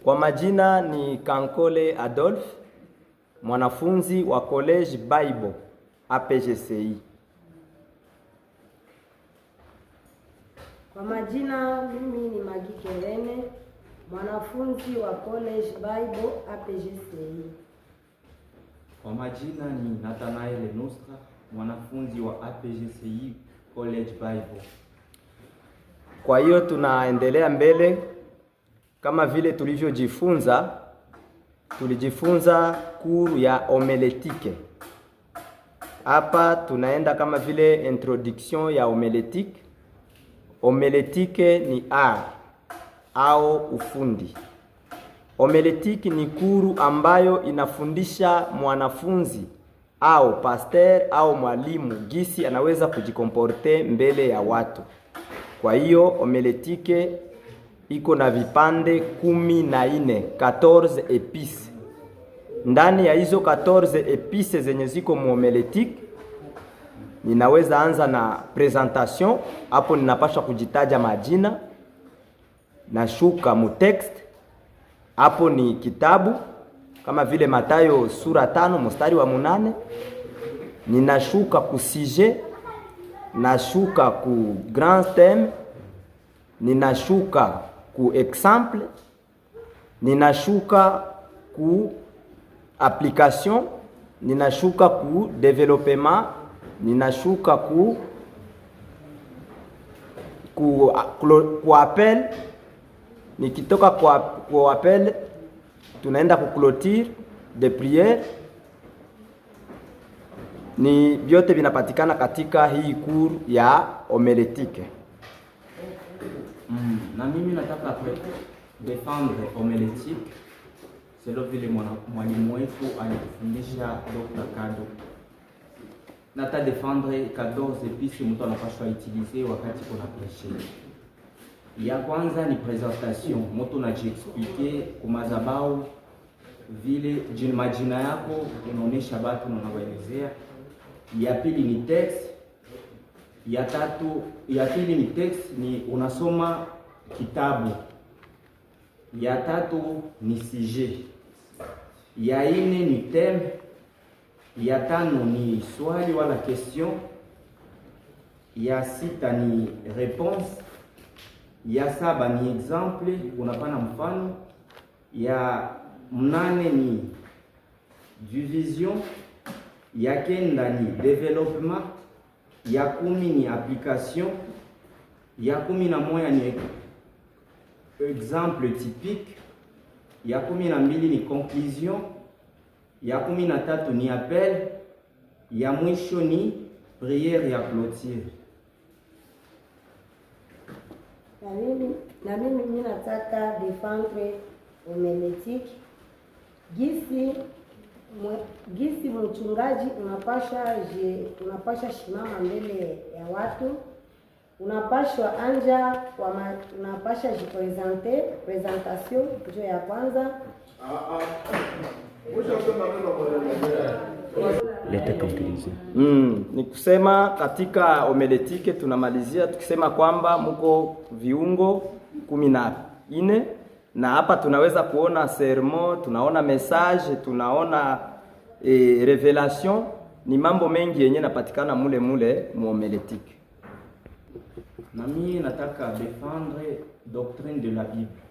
Kwa majina ni Kankole Adolphe, mwanafunzi wa College Bible APGCI. Kwa majina mimi ni Magi Kerene, mwanafunzi wa College Bible APGCI. Kwa majina ni Nathanael Nostra, mwanafunzi wa APGCI College Bible. Kwa hiyo tunaendelea mbele kama vile tulijifunza kuru ya homiletike. Hapa tunaenda kama vile introduction ya homiletike. Homiletike ni art au ufundi. Homiletike ni kuru ambayo inafundisha mwanafunzi au pastor au mwalimu gisi anaweza kujikomporte mbele ya watu. Kwa hiyo homiletike iko na vipande 14, 14 epice. Ndani ya hizo 14 epice zenye ziko mu homiletike, ninaweza anza na presentation. Hapo ninapaswa kujitaja majina, nashuka mu text. Hapo ni kitabu kama vile Mathayo sura 5 mstari wa 8. Ninashuka ku sujet, nashuka ku grand theme, ninashuka ku exemple, ninashuka ku application, ninashuka ku développement, ninashuka ku appel. Nikitoka kwa appel tunaenda ku clôture de prière. Ni vyote vinapatikana katika hii kuru ya homiletike. Na mimi nataka defendre homiletike selo vile mwalimu wetu alitufundisha Dr. Kado. Nata defendre 14 epice mtu anapaswa utiliser wakati kuna prêcher. Ya kwanza ni presentation, mtu anajiexplique kumazabau vile majina yako unaonesha watu na unawaelezea. Ya pili ni text. Ya pili ni text, ni unasoma kitabu. Ya tatu ni sujet. Ya ine ni theme. Ya tano ni swali wala question. Ya sita ni réponse. Ya saba ni exemple, unapana mfano. Ya mnane ni division. Ya kenda ni développement. Ya 10 ni application. Ya 11 ni exemple typique. Ya 12 ni conclusion. Ya 13 ni appel. Ya mwisho ni prière ya clôture. Na mimi nataka defendre homiletike. Gisi mchungaji unapasha shimama mbele ya watu, unapasha jipresente. Presentation ndio ya kwanza. Ni kusema katika homiletike tunamalizia tukisema kwamba muko viungo 14, na hapa tunaweza kuona sermon, tunaona message, tunaona revelation. Ni mambo mengi yenye napatikana mule mu homiletike. Na mimi nataka défendre doctrine de la Bible.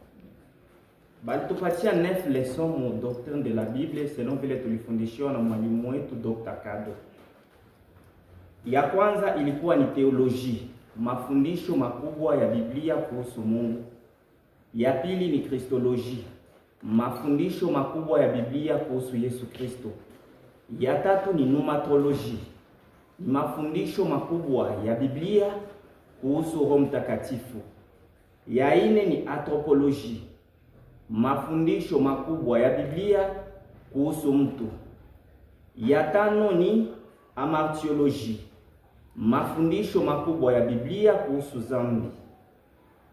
Balitupatia 9 leçons mu doctrine de la Bible selon vile tulifundishwa na mwalimu wetu Dr. Kado. Ya kwanza ilikuwa ni theologie, mafundisho makubwa ya Biblia kuhusu Mungu. Ya pili ni Kristologie, mafundisho makubwa ya Biblia kuhusu Yesu Kristo. Ya tatu ni pneumatologie, mafundisho makubwa ya Biblia kuhusu Roho Mtakatifu. Ya ine ni anthropologie, mafundisho makubwa ya Biblia kuhusu mtu. Ya tano ni amartiologie, mafundisho makubwa ya Biblia kuhusu dhambi.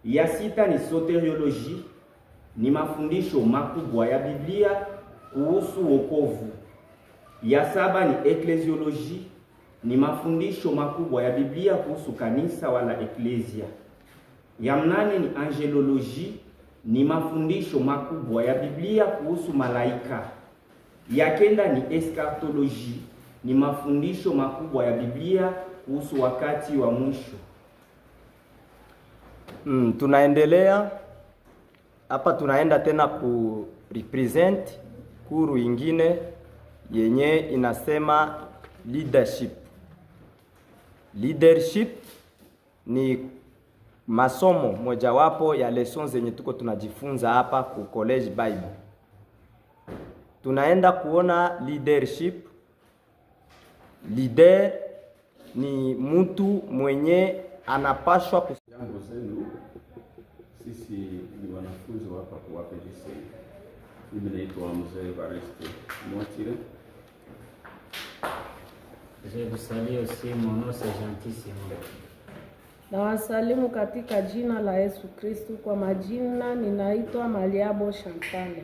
Ya sita ni soteriologie, ni mafundisho makubwa ya Biblia kuhusu wokovu. Ya saba ni eklesiologie, ni mafundisho makubwa ya Biblia kuhusu kanisa wala eklesia. Ya mnane ni angelologie, ni mafundisho makubwa ya Biblia kuhusu malaika. Ya kenda ni eschatology, ni mafundisho makubwa ya Biblia kuhusu wakati wa mwisho. Tunaendelea hapa, tunaenda tena ku represent kuru ingine yenye inasema leadership. Leadership ni masomo mojawapo ya lessons zenye tuko tunajifunza hapa ku College Bible. Tunaenda kuona leadership. Leader ni mtu mwenye anapashwa Jambo zenu, sisi ni wanafunzi hapa kwa PGC. Mimi naitwa Mzee Evariste Mwatire. Je vous salue aussi, mon nom c'est Gentissimo. Na wasalimu katika jina la Yesu Kristu. Kwa majina ninaitwa Maliabo Shantale.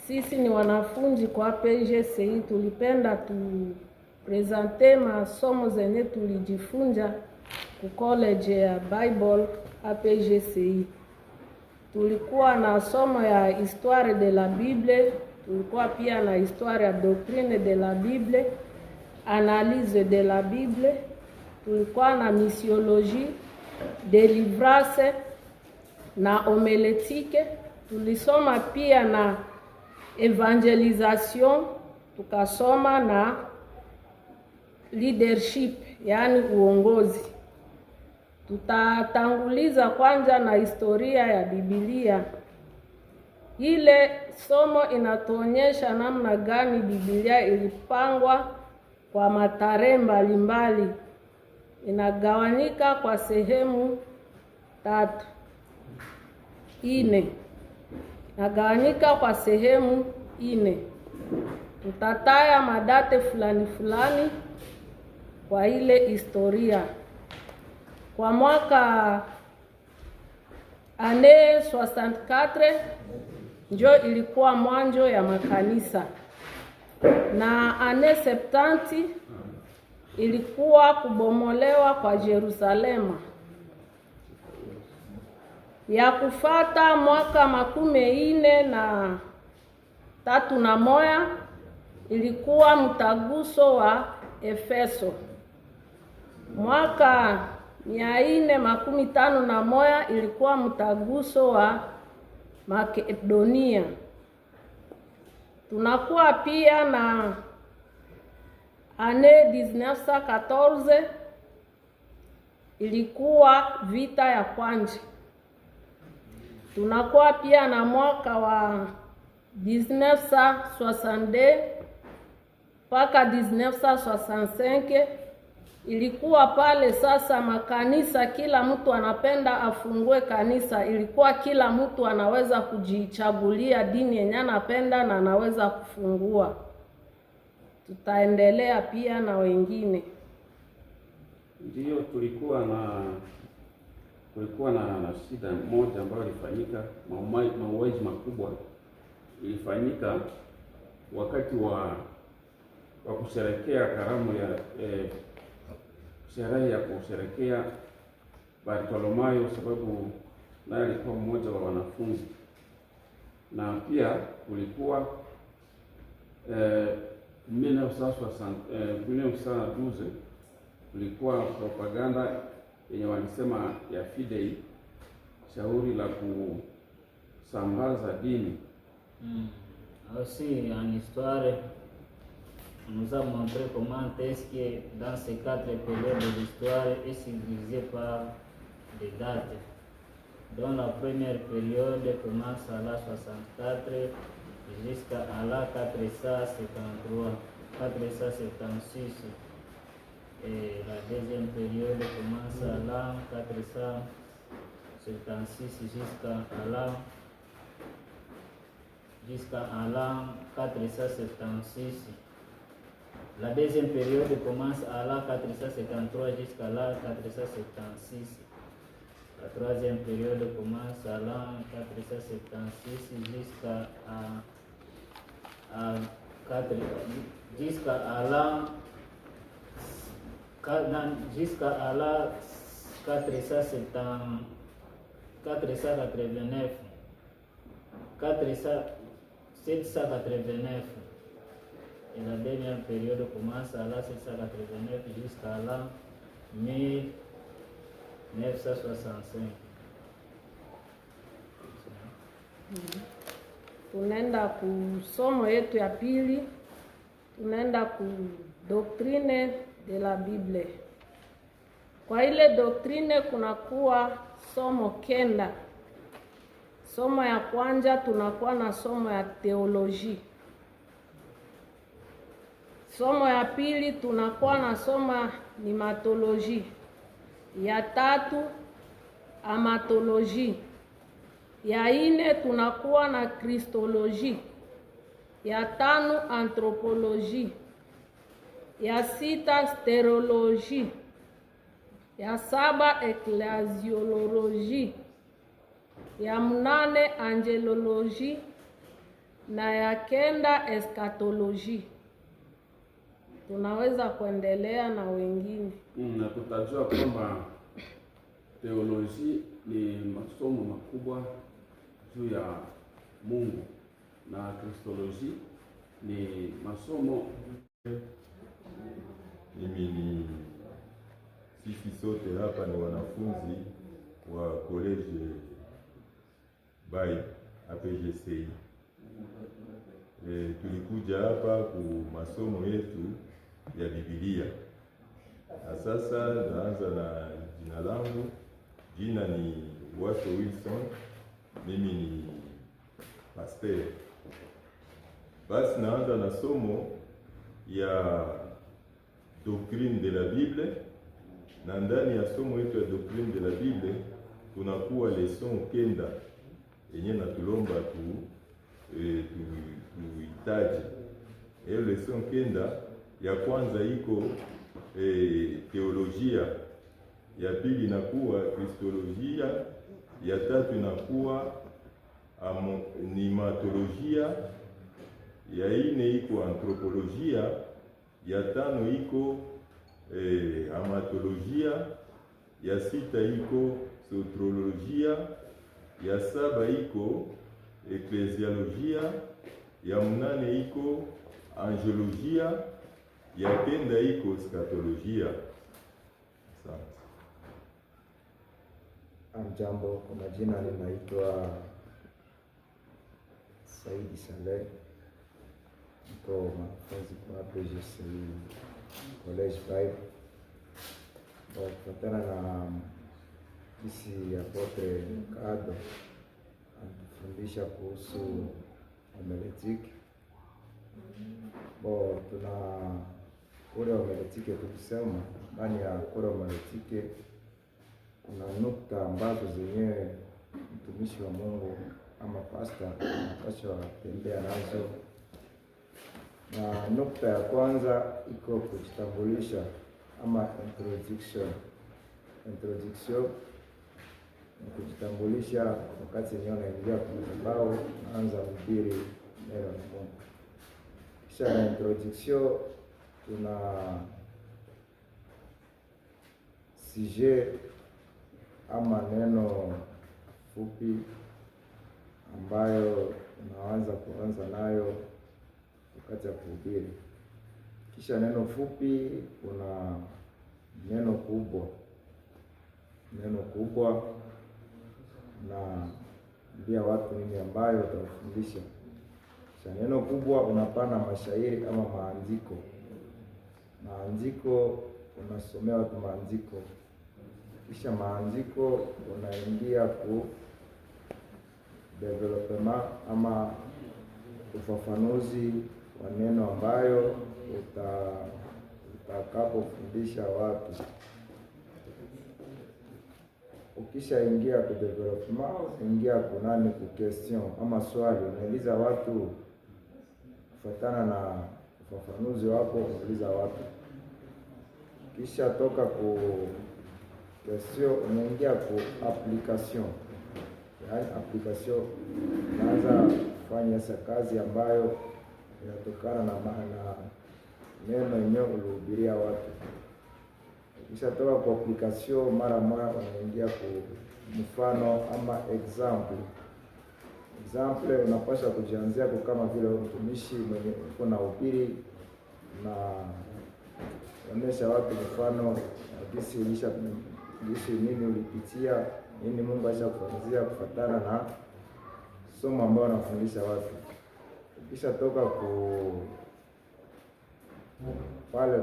Sisi ni wanafunzi kwa PGC, tulipenda presente masomo zenye tulijifunza ku college ya Bible APGCI. Tulikuwa na somo ya histoire de la Bible, tulikuwa pia na histoire ya doctrine de la Bible, analyse de la Bible, tulikuwa na missiologie, délivrance na homilétique. Tulisoma pia na evangelisation, tukasoma na leadership, yani uongozi. Tutatanguliza kwanza na historia ya Biblia. Ile somo inatuonyesha namna gani Biblia ilipangwa kwa matarehe mbalimbali. Inagawanyika kwa sehemu 4. Inagawanyika kwa sehemu 4. Tutataya madate fulani fulani kwa ile historia. Kwa mwaka ane 64 njo ilikuwa mwanzo ya makanisa, na ane 70 ilikuwa kubomolewa kwa Yerusalema. Ya kufata mwaka 43 ilikuwa mtaguso wa Efeso. Mwaka 451 ilikuwa mtaguso wa Makedonia. Tunakuwa pia na ane 1914 ilikuwa vita ya kwanza. Tunakuwa pia na mwaka wa 1962 mpaka 1965 ilikuwa pale sasa makanisa, kila mtu anapenda afungue kanisa. Ilikuwa kila mtu anaweza kujichagulia dini yenye anapenda na anaweza kufungua. Tutaendelea pia na wengine. Ndio kulikuwa na shida moja ambayo ilifanyika, mauaji makubwa ilifanyika wakati wa kusherekea karamu ya sherehe ya kusherekea Bartolomayo, sababu naye alikuwa mmoja wa wanafunzi. Na pia kulikuwa 1912 kulikuwa propaganda yenye walisema ya Fidei, shauri la kusambaza dini. Aussi en histoire, on nous a montré comment est-ce que dans ces 4 périodes de l'histoire est subdivisé par des dates. Donc la première période commence à la 64 jusqu'à la 473, 476. Et la deuxième période commence à la 476 jusqu'à la 476. La deuxième période commence à la 453 jusqu'à la 476. La troisième période commence à la 476 jusqu'à la 470. 489, 789. Et la dernière période commence à la 789 jusqu'à la 1965. Tunaenda ku somo yetu ya pili, tunaenda ku doctrine de la Bible. Kwa ile doctrine kunakuwa somo kenda. Somo ya kwanza tunakuwa na somo ya teoloji. Somo ya pili tunakuwa na somo nimatoloji. Ya tatu amatoloji. Ya ine tunakuwa na kristoloji. Ya tano anthropoloji. Ya sita steroloji. Ya saba eklesioloji. Ya mnane angeloloji. Na ya kenda eskatoloji. Tunaweza kuendelea na wengine. Na tutajua kwamba teoloji ni masomo makubwa juu ya Mungu na kristoloji ni masomo. Sisi sote hapa ni wanafunzi wa college Bai APGCI. Tulikuja hapa ku masomo yetu ya Biblia. Na sasa naanza na jina langu. Jina ni Waso Wilson. Mimi ni pastor. Basi naanza na somo ya doctrine de la Bible. Na ndani ya somo yetu ya doctrine de la Bible tunakuwa leson kenda yenye natulomba tuhitaji. Hiyo leson kenda ya kwanza iko teolojia, ya pili inakuwa kristolojia, ya tatu inakuwa nimatolojia, ya ine iko anthropolojia, ya tano iko amatolojia, ya sita iko soteriolojia, ya saba iko eklesiolojia, ya mnane iko angelolojia, ya kenda iko eskatolojia. Asante. Jambo, kwa majina ninaitwa Saidi Saleh. Niko mwanafunzi kwa APGCI College 5. Kufatana na kisi ya Apotre Kado anatufundisha kuhusu homiletiki. Tuna kura homiletiki tukisema ndani ya kura homiletiki kuna nukta ambazo zenyewe mtumishi wa Mungu ama pastor anapaswa kutembea nazo. Na nukta ya kwanza iko kujitambulisha ama introduction. Introduction ni kujitambulisha wakati yenyewe unaingia kwa madhabahu naanza kuhubiri neno la Mungu. Kisha na introduction tuna sujet ama neno fupi ambayo unaanza kuanza nayo wakati ya kuhubiri. Kisha neno fupi kuna neno kubwa. Neno kubwa na mbia watu nini ambayo utawafundisha. Kisha neno kubwa unapana mashairi ama maandiko. Maandiko unasomea watu maandiko. Kisha maandiko unaingia ku development ama ufafanuzi wa neno ambayo utakapofundisha watu. Ukisha ingia ku development, ingia kunani ku question ama swali, unauliza watu kufuatana na ufafanuzi wako, unauliza watu. Kisha toka ku question unaingia ku application. Yaani application unaanza kufanya esa kazi ambayo inatokana na maana neno yenyewe ulihubiria watu. kisha toka kwa application mara unaingia ku mfano ama example unapaswa kujianzia kwa kama vile mtumishi mwenye uko na upiri na onyesha watu mfano jinsi nini ulipitia, nini Mungu ashakufanyia kufatana na somo ambao anafundisha watu. Kisha toka pale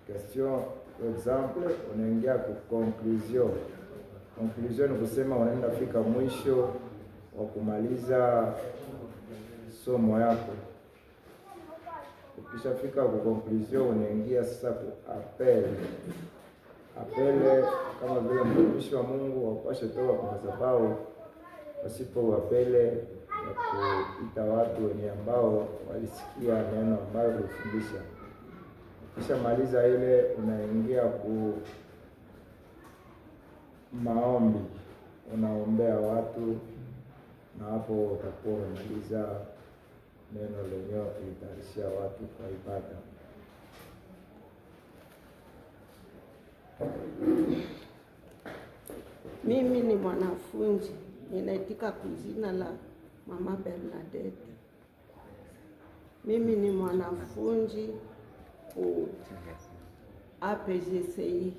question example unaingia ku conclusion. Conclusion ni kusema unaenda fika mwisho wa kumaliza somo yako. Ukishafika ku conclusion unaingia sasa ku appel. Appel kama vile mtumishi wa Mungu wapashe toka kwa madhabahu pasipo appele ya kuita watu wenye ambao walisikia neno ambayo ulifundisha. Kisha maliza ile unaingia ku maombi, unaombea watu na hapo utakuwa umemaliza neno lenyewe kulitayarishia watu kwa ibada. Mimi ni mwanafunzi, ninaitika kujina la Mama Bernadette. Mimi ni mwanafunzi ku APGCI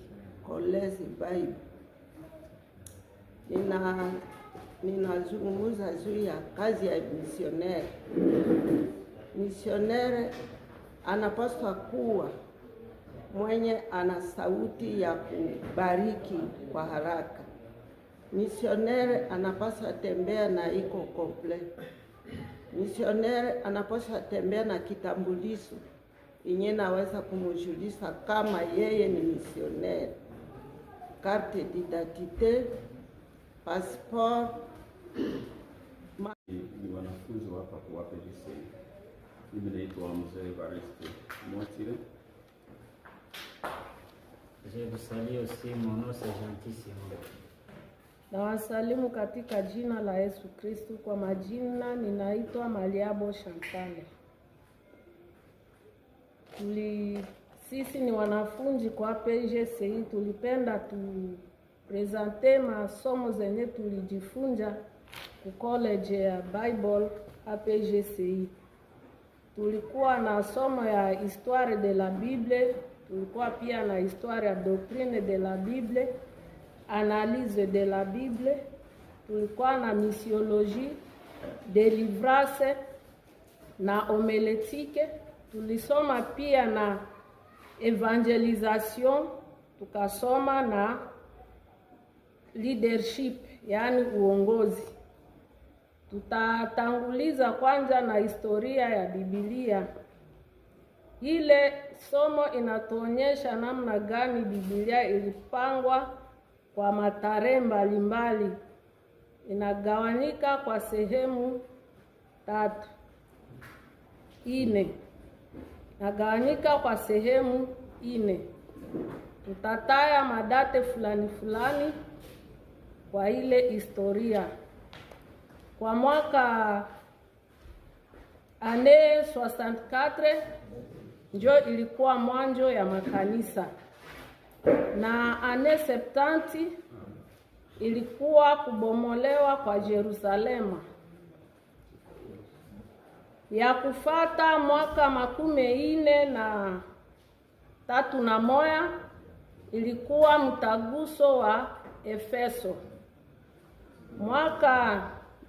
College Bible. Ninazungumza juu ya kazi ya misionere. Misionere anapaswa kuwa mwenye ana sauti ya kubariki kwa haraka. Misionere anapaswa tembea na iko complete. Misionere anapaswa tembea na kitambulisho yenye naweza kumjulisha kama yeye ni misionere. Carte d'identité, passeport. Ni wanafunzi hapa kwa APGCI. Mimi naitwa Mzee Evariste Motire. Je vous salue aussi, mon nom c'est Gentil Simon. Na wasalimu katika jina la Yesu Kristu. Kwa majina ninaitwa Maliabo Shantale. Sisi ni wanafunzi kwa APGCI, tulipenda tupresente masomo zenye tulijifunza ku college ya Bible APGCI. Tulikuwa na somo ya histoire de la Bible, tulikuwa pia na histoire ya doctrine de la Bible, analyse de la Bible, tulikuwa na missiologie, délivrance na homilétique. Tulisoma pia na evangelisation, tukasoma na leadership, yani uongozi. Tutatanguliza kwanza na historia ya Biblia. Ile somo inatuonyesha namna gani Biblia ilipangwa kwa matarehe mbalimbali. Inagawanyika kwa sehemu 4. Inagawanyika kwa sehemu 4. Tutataya madate fulani kwa ile historia. Kwa mwaka ane 64 njo ilikuwa mwanzo ya makanisa, na ane 70 ilikuwa kubomolewa kwa Yerusalema. Ya kufata mwaka 43 ilikuwa mtaguso wa Efeso. Mwaka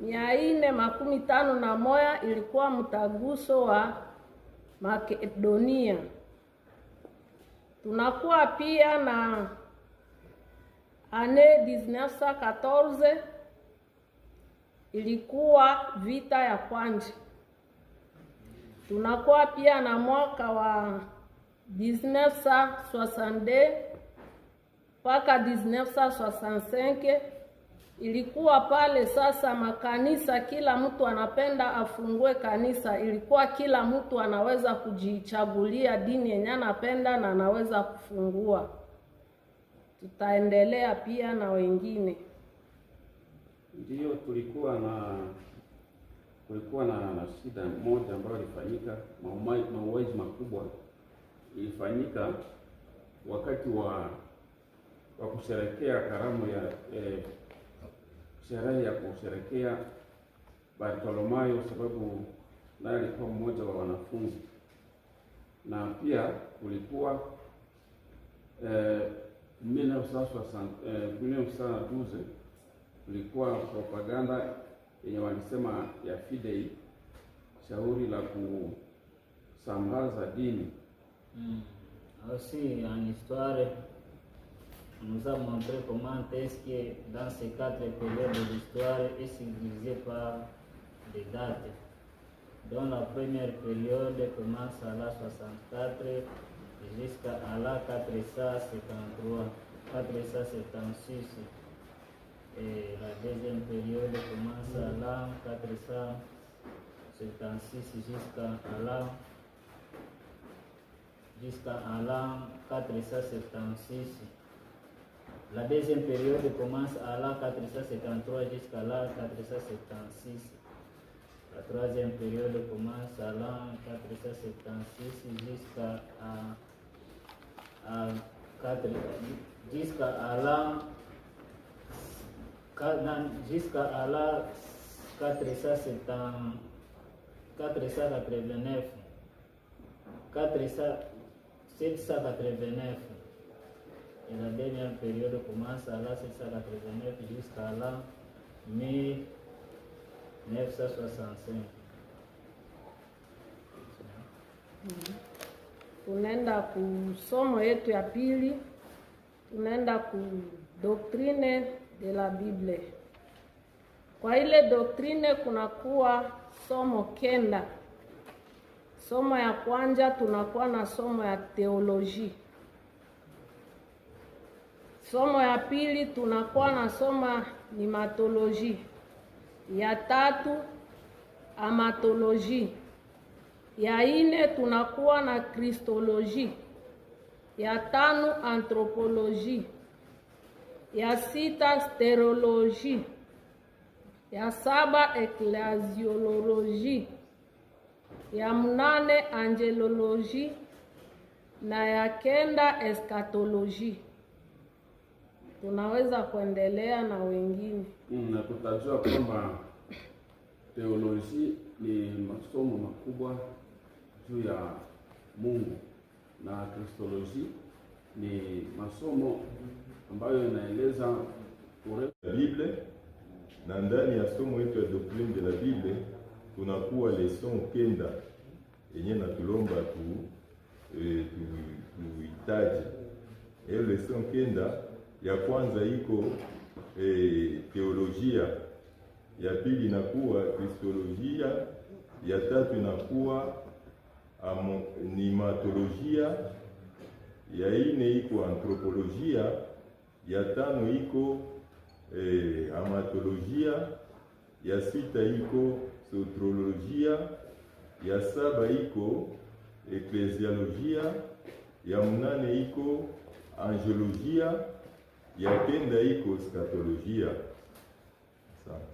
451 ilikuwa mtaguso wa Makedonia. Tunakuwa pia na ane 1914 ilikuwa vita ya kwanza. Tunakuwa pia na mwaka wa 1962 mpaka 1965 ilikuwa pale sasa makanisa, kila mtu anapenda afungue kanisa. Ilikuwa kila mtu anaweza kujichagulia dini yenye anapenda na anaweza kufungua. Tutaendelea pia na wengine. Ndio kulikuwa na shida moja ambayo ilifanyika, mauaji makubwa ilifanyika wakati wa kusherekea karamu ya sherehe ya kusherekea Bartolomayo, sababu naye alikuwa mmoja wa wanafunzi, na pia kulikuwa 1912 kulikuwa propaganda yenye walisema ya Fidei, shauri la kusambaza dini. Aussi en histoire, on nous a montré comment est-ce que dans ces 4 périodes de l'histoire, est divisé par des dates. Donc la première période commence à la 64 jusqu'à la 473, 476. Et la deuxième période commence à la 476 jusqu'à la 476. La deuxième période commence à la 473 jusqu'à la 476. La troisième période commence à la 476 jusqu'à la 789. Et la dernière période commence à la 789 jusqu'à la 1965. Tunaenda ku somo yetu ya pili, tunaenda ku doctrine de la Bible. Kwa ile doctrine kunakuwa somo kenda. Somo ya kwanza tunakuwa na somo ya teoloji. Somo ya pili tunakuwa na somo nimatoloji. Ya tatu amatoloji. Ya ine tunakuwa na kristoloji. Ya tano anthropoloji. Ya sita steroloji. Ya saba eklesioloji. Ya mnane angeloloji na ya kenda eskatoloji. Tunaweza kuendelea na wengine. Na tutajua kwamba teoloji ni masomo makubwa juu ya Mungu na kristoloji ni masomo ambayo inaeleza urefu la Bible, na ndani ya somo yetu ya doctrine de la Bible tunakuwa leson kenda yenye natulomba tuhitaji. Hiyo leson kenda ya kwanza iko teolojia, ya pili inakuwa kristolojia, ya tatu inakuwa nimatolojia, ya ine iko anthropolojia, ya tano iko amatolojia, ya sita iko sotrolojia, ya saba iko eklesiolojia, ya mnane iko angelolojia, ya kenda iko skatolojia. Asante.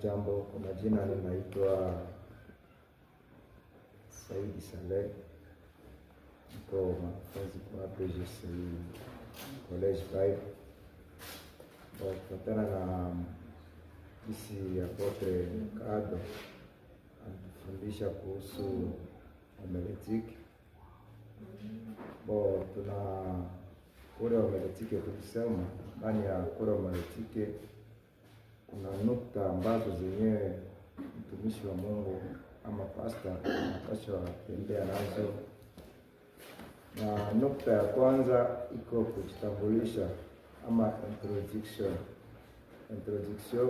Jambo, kwa majina ninaitwa Saidi Saleh, niko mwanafunzi kwa PGCI College 5. Kufuatana na kisi ya Apotre Kado anatufundisha kuhusu homiletiki. Tuna kura homiletiki tukisema ndani ya kura homiletiki kuna nukta ambazo zenyewe mtumishi wa Mungu ama pastor anapaswa kutembea nazo, na nukta ya kwanza iko kujitambulisha ama introduction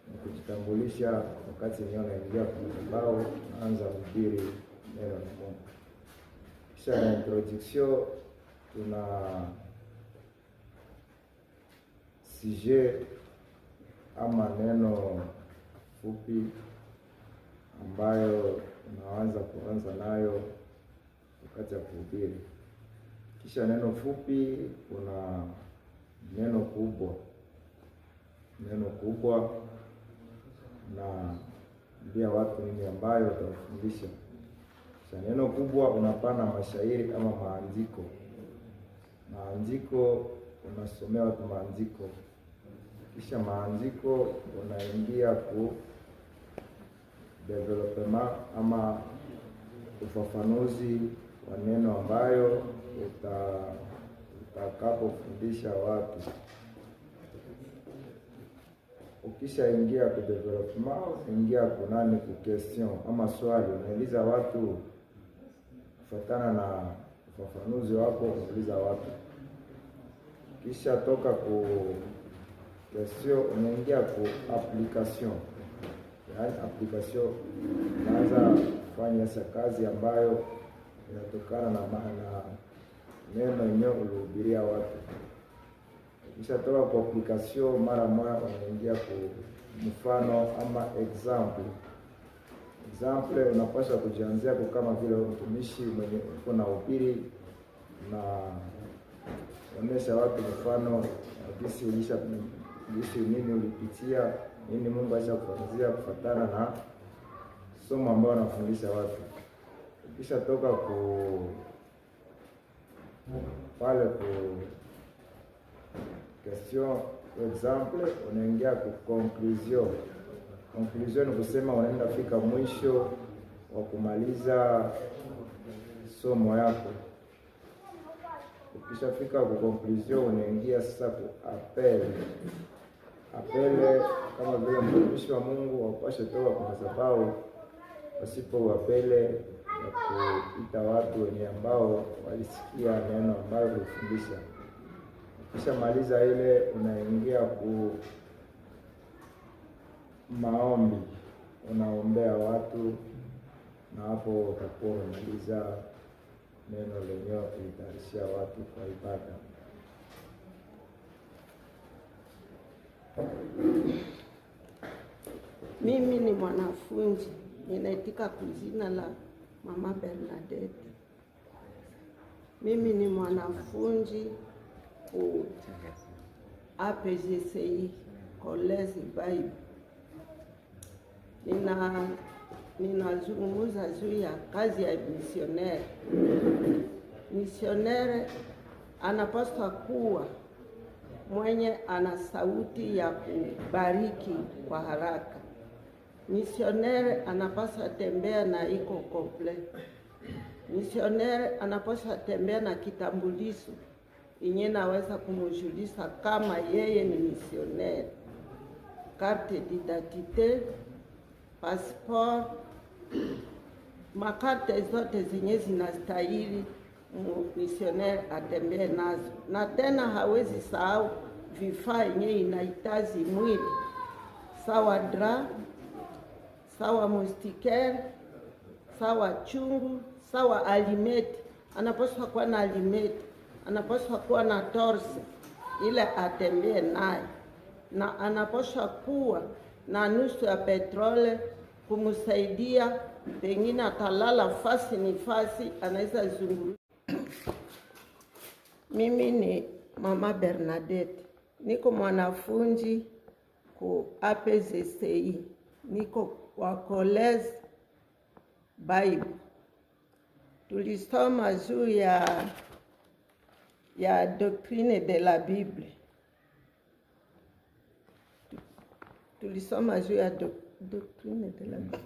ni kujitambulisha wakati yenyewe unaingia kwenye madhabahu naanza kuhubiri neno la Mungu. Kisha na introduction tuna sujet ama neno fupi ambayo unaanza kuanza nayo wakati ya kuhubiri. Kisha neno fupi kuna neno kubwa na ndia watu nini ambayo utawafundisha. Kisha neno kubwa unapana mashairi ama maandiko. Maandiko unasomea watu maandiko. Kisha maandiko unaingia ku development ama ufafanuzi wa neno ambayo utakapofundisha watu. Ukisha ingia ku development, ingia kunani ku question ama swali, unauliza watu kufuatana na ufafanuzi wako, unauliza watu. Kisha toka ku question unaingia ku application. Yaani application inaanza kufanya kazi ambayo inatokana na maana neno yenyewe ulihubiria watu. Kisha toka kwa application mara unaingia ku mfano ama example. Example unapaswa kujianzia kwa kama vile mtumishi mwenye uko na ubiri na onyesha watu mfano jinsi nini ulipitia, nini Mungu ashakufanyia kufuatana na somo ambao anafundisha watu. Kisha toka pale ku question example unaingia ku conclusion. Conclusion ni kusema unaenda fika mwisho wa kumaliza somo yako. Ukishafika ku conclusion unaingia sasa ku appel. Appel kama vile mtumishi wa Mungu wapashe toka kwa madhabahu pasipo appele ya kuita watu wenye ambao walisikia neno ambalo ulifundisha. Kisha maliza ile unaingia ku maombi, unaombea watu, na hapo utakuwa umemaliza neno lenyewe kulitayarishia watu kwa ibada. Mimi ni mwanafunzi, ninaitika kuzina la Mama Bernadette. Mimi ni mwanafunzi ku APGCI College Bible. Ninazungumza juu ya kazi ya misionere. Misionere anapaswa kuwa mwenye ana sauti ya kubariki kwa haraka. Misionere anapaswa tembea na iko complete. Misionere anapaswa tembea na kitambulisho yenye naweza kumjulisha kama yeye ni misionere. Carte d'identité, passport, makarte zote zenye zinastahili misionere atembee nazo. Na tena hawezi sahau vifaa yenye inahitaji mwili, sawa dra, sawa mustikere, sawa chungu, sawa alimeti. Anapaswa kuwa na alimeti, anapaswa kuwa na torse ile atembee naye, na anapaswa kuwa na nusu ya petrole kumsaidia, pengine atalala fasi ni fasi, anaweza zunguru. Mimi ni Mama Bernadette, niko mwanafunzi ku APGCI, niko kwa College Bible. Tulisoma juu ya doctrine de la Bible. Tulisoma juu ya doctrine de la Bible.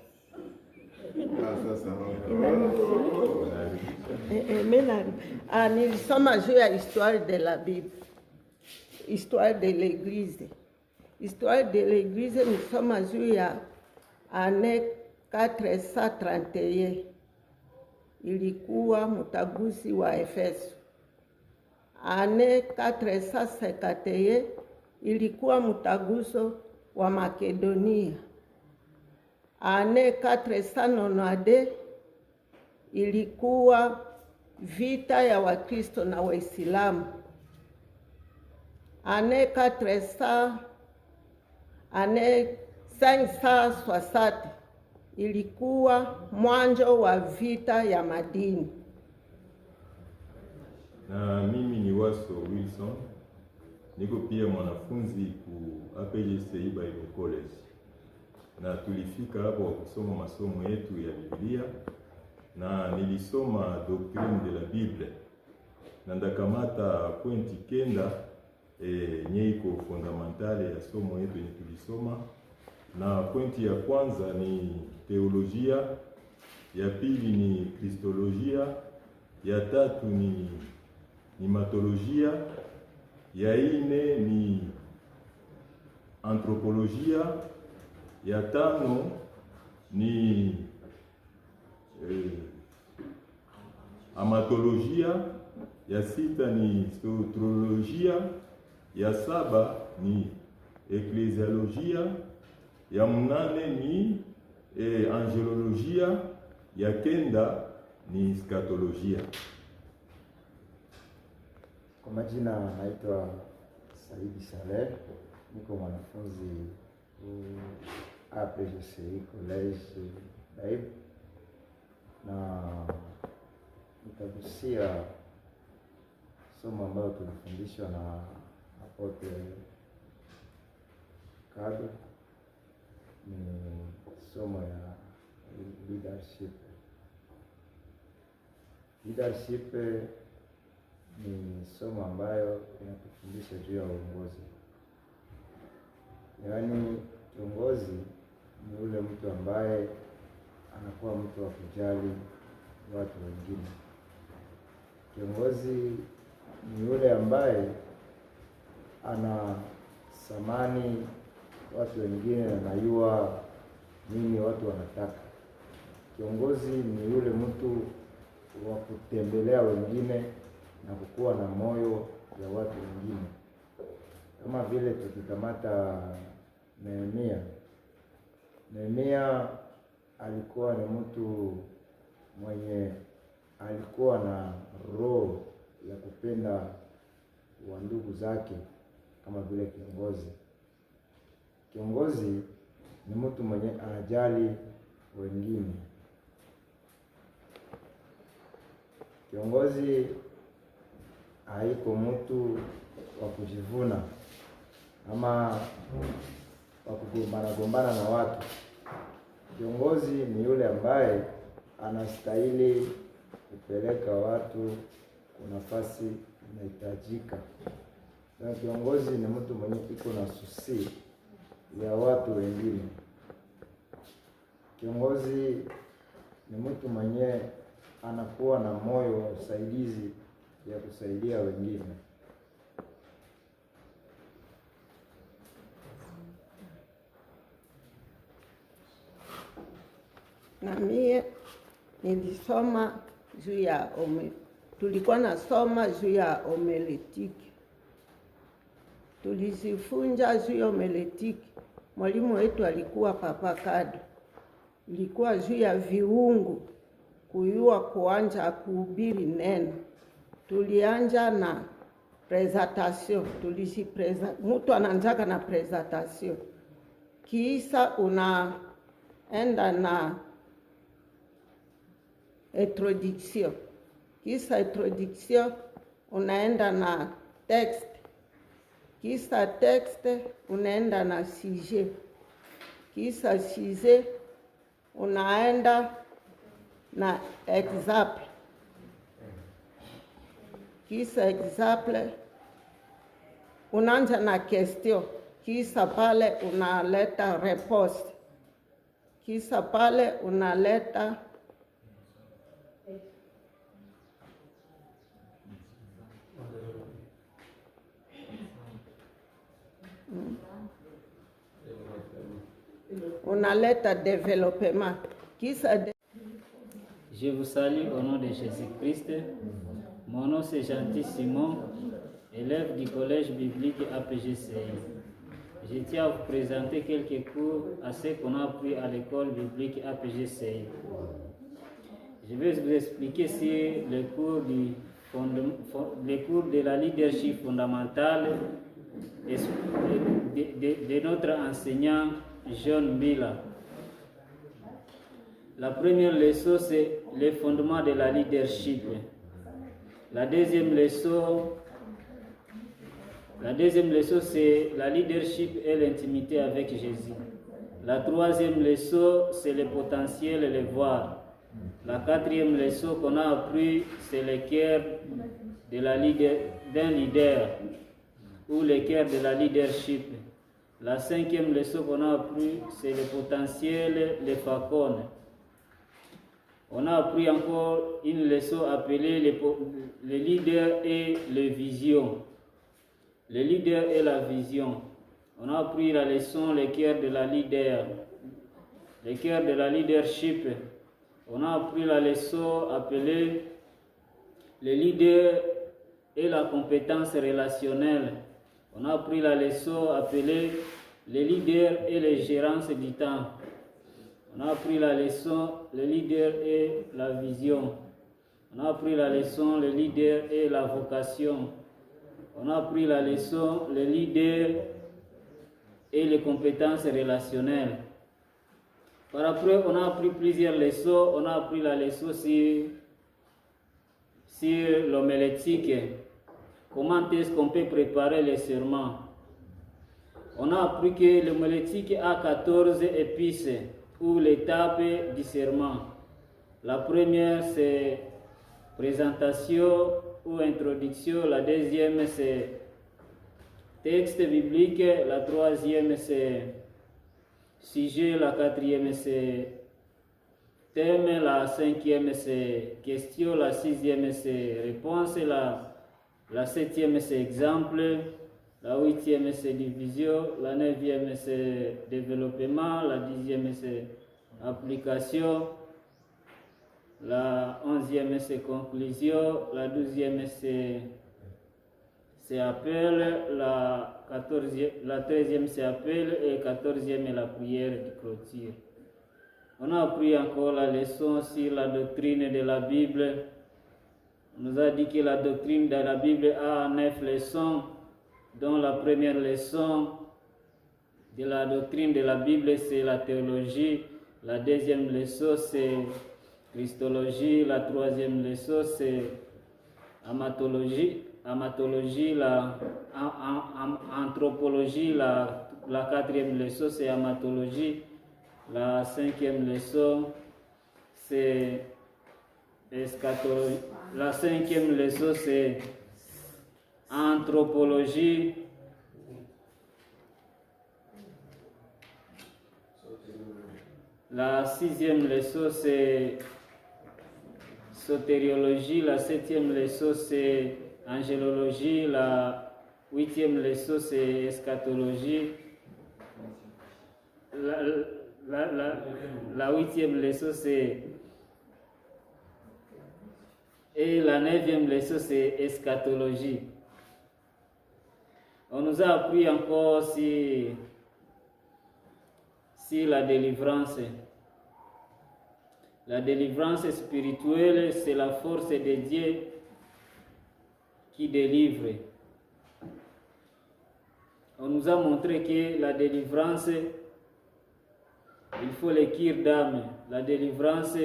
Nilisoma juu ya histoire de la Bible, histoire de l'église. Histoire de l'église nilisoma juu ya année 431. Ilikuwa mtagusi wa Efeso. Année 451 ilikuwa mtaguso wa Makedonia. Année 492 ilikuwa vita ya Wakristo na Waislamu. Année 560 ilikuwa mwanzo wa vita ya madini. Na mimi ni Waso Wilson, niko pia mwanafunzi ku APGCI Bible College, na tulifika hapo kusoma masomo yetu ya Biblia, na nilisoma doctrine de la Bible na ndakamata pointi kenda nye iko fondamentale ya somo yetu yenye tulisoma. Na pointi ya kwanza ni teolojia, ya pili ni kristolojia, ya tatu ni matolojia, ya ine ni antropolojia, ya tano ni amatolojia, ya sita ni soteriolojia, ya saba ni eklesiolojia, ya mnane ni angelolojia, ya kenda ni skatolojia. Kwa majina naitwa Saidi Saleh, niko mwanafunzi APGCI College Baib, na nitagusia somo ambalo tulifundishwa na Apotre Kado, ni somo ya leadership. Leadership ni somo ambayo inatufundisha juu ya uongozi. Yaani kiongozi ni yule mtu ambaye anakuwa mtu wa kujali watu wengine. Kiongozi ni yule ambaye ana samani watu wengine na anajua nini watu wanataka. Kiongozi ni yule mtu wa kutembelea wengine na kukuwa na moyo ya watu wengine. Kama vile tukikamata Nehemia alikuwa ni mtu mwenye alikuwa na roho ya kupenda wa ndugu zake kama vile kiongozi. Kiongozi ni mtu mwenye anajali wengine. Kiongozi haiko mtu wa kujivuna ama wa kugombana na watu. Kiongozi ni yule ambaye anastahili kupeleka watu kwa nafasi inahitajika. Na kiongozi ni mtu mwenye iko na susi ya watu wengine. Kiongozi ni mtu mwenye anakuwa na moyo wa usaidizi ya kusaidia wengine. Na mie nilisoma juu ya tulikuwa nasoma juu ya homiletiki. Tulizifunja juu ya homiletiki. Mwalimu wetu alikuwa Papa Kado. Ilikuwa juu ya viungu, kuyua kuanja kuhubiri neno. Tulianja na presentation, mtu anaanzaka na presentation. Kisa unaenda na introduction. Kisa introduction unaenda na text. Kisa text unaenda na sujet. Kisa sujet unaenda na example. Kisa example unaanza na question. Kisa pale unaleta response. Kisa pale unaleta développement. Je vous salue au nom de Jésus-Christ. Mon nom c'est Gentil Simon, élève du collège biblique APGCI. Je tiens à vous présenter quelques cours à ce qu'on a appris à l'école biblique APGCI. Je vais vous expliquer sur le cours de la leadership fondamentale de notre enseignant John Miller. La première leçon, c'est le fondement de la leadership. La deuxième leçon, c'est la leadership et l'intimité avec Jésus. La troisième leçon, c'est le potentiel et le voir. La quatrième leçon qu'on a appris, c'est le cœur d'un leader ou le cœur de la leadership. La cinquième leçon qu'on a appris, c'est le potentiel, le facon. On a appris encore une leçon appelée le leader et les visions. Le leader et la vision. On a appris la leçon, le cœur de la leader, le cœur de la leadership. On a appris la leçon appelée le leader et la compétence relationnelle. On a appris la leçon appelée le leader et les gérances du temps. On a appris la leçon le leader et la vision. On a appris la leçon le leader et la vocation. On a appris la leçon le leader et les compétences relationnelles. Par après, on a appris plusieurs leçons. On a appris la leçon sur l'homilétique. Comment est-ce qu'on peut préparer les serments? On a appris que l'homilétique a 14 épices ou l'étape du serment. La première, c'est présentation ou introduction. La deuxième, c'est texte biblique. La troisième, c'est sujet. La quatrième, c'est thème. La cinquième, c'est question. La sixième, c'est réponse. La septième, c'est exemple. La huitième, c'est division. La neuvième, c'est développement. La dixième, c'est application. La onzième, c'est conclusion. La douzième, c'est appel. La treizième, c'est appel. Et quatorzième est la prière de clôture. On a appris encore la leçon sur la doctrine de la Bible. On nous a dit que la doctrine de la Bible a 9 leçons, dont la première leçon de la doctrine de la Bible, c'est la théologie. La deuxième leçon, c'est Christologie. La troisième leçon, c'est amatologie. La anthropologie. La quatrième leçon, c'est amatologie. La cinquième leçon, c'est eschatologie. La cinquième leçon, c'est anthropologie. La sixième leçon, c'est sotériologie. La septième leçon, c'est angélologie. La huitième leçon, c'est eschatologie. La huitième leçon, c'est... Et la neuvième leçon, c'est eschatologie. On nous a appris encore sur la délivrance. La délivrance spirituelle, c'est la force de Dieu qui délivre. On nous a montré que la délivrance, il faut le cure d'âme. La délivrance,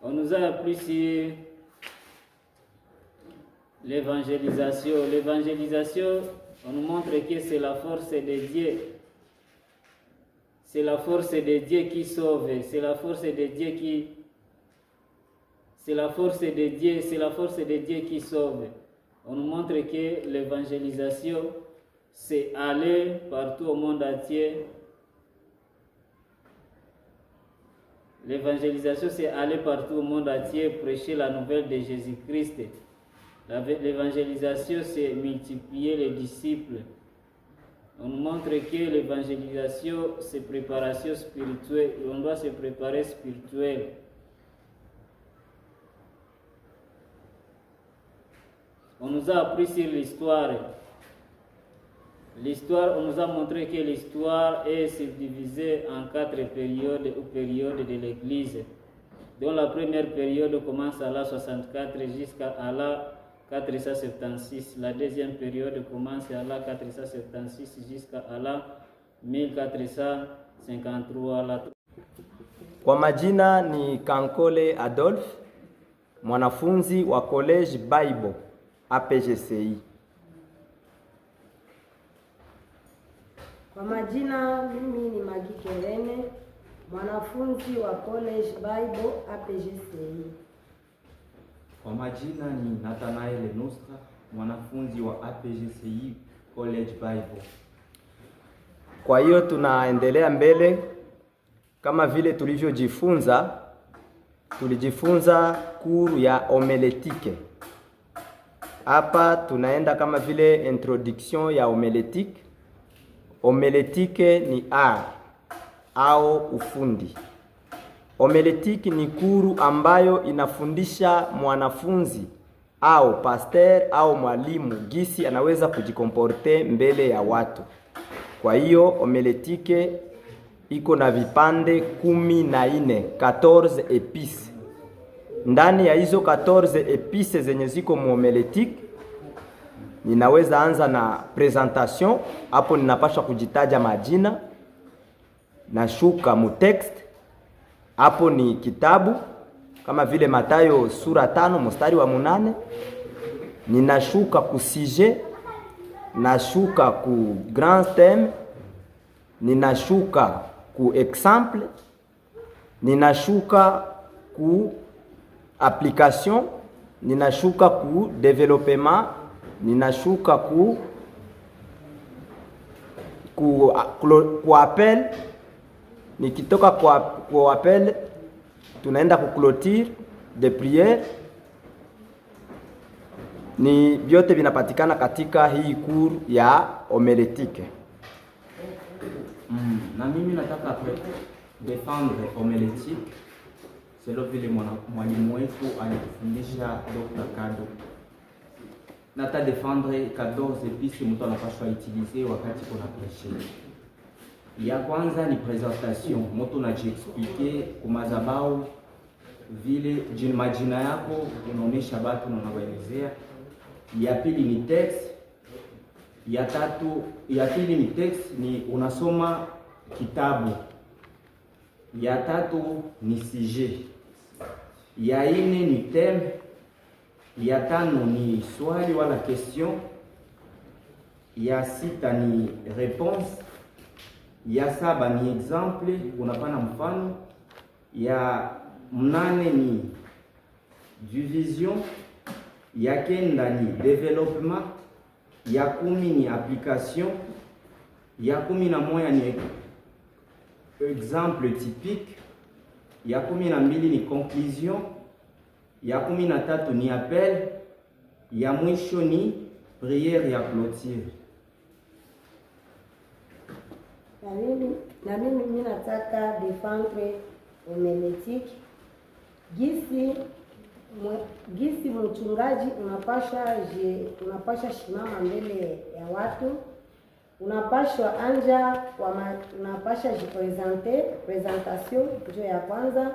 on nous a appris sur l'évangélisation. L'évangélisation, on nous montre que c'est la force de Dieu. C'est la force de Dieu qui sauve. C'est la force de Dieu qui... C'est la force de Dieu, c'est la force de Dieu qui sauve. On nous montre que l'évangélisation, c'est aller partout au monde entier. L'évangélisation, c'est aller partout au monde entier, prêcher la nouvelle de Jésus-Christ. L'évangélisation, c'est multiplier les disciples. On nous montre que l'évangélisation, c'est préparation spirituelle. On doit se préparer spirituellement. On nous a appris sur l'histoire. L'histoire, on nous a montré que l'histoire est subdivisée en 4 périodes ou périodes de l'Église, dont la première période commence à la 64 jusqu'à la 476. La deuxième période commence à la 476 jusqu'à la 1453. Kwa majina ni Kankole Adolphe. mwanafunzi wa College Bible APGCI. Kwa majina, mimi ni Magi Kerene, mwanafunzi wa College Bible APGCI. Kwa majina ni Nathanael Nostra, mwanafunzi wa APGCI College Bible. Kwa hiyo tunaendelea mbele kama vile tulijifunza kuru ya homiletike. Hapa tunaenda kama vile introduction ya homiletike. Homiletike ni art au ufundi. Homiletike ni kuru ambayo inafundisha mwanafunzi au pastor au mwalimu gisi anaweza kujikomporte mbele ya watu. Kwa hiyo homiletike iko na vipande 14, 14 epice. Ndani ya hizo 14 epice zenye ziko mu homiletike, ninaweza anza na presentation. Hapo ninapaswa kujitaja majina, nashuka mu text. Hapo ni kitabu kama vile Mathayo sura 5 mstari wa 8. Ninashuka ku sujet, nashuka ku grand theme, ninashuka ku exemple, ninashuka ku application, ninashuka ku développement, ninashuka ku appel. Nikitoka kwa appel tunaenda ku clôture de prière. Ni vyote vinapatikana katika hii kuru ya homiletike. Na mimi nataka defendre homiletike selo vile mwalimu wetu alitufundisha Dr. Kado. Nata defendre 14 epice mtu anapaswa utiliser wakati kuna prêcher. Ya kwanza ni presentation, mtu anajiexplique kumazabau vile majina yako unaonesha watu na unawaelezea. Ya pili ni text. Ya pili ni text, ni unasoma kitabu. Ya tatu ni sujet. Ya ine ni theme. Ya tano ni swali wala question. Ya sita ni réponse. Ya saba ni exemple, unapana mfano. Ya mnane ni division. Ya kenda ni développement. Ya 10 ni application. Ya 11 ni exemple typique. Ya 12 ni conclusion. Ya 13 ni appel. Ya mwisho ni prière ya clôture. Na mimi nataka defendre homiletike. Gisi mchungaji unapasha shimama mbele ya watu, unapashwa anja unapasha jipresente. Presentation ndio ya kwanza.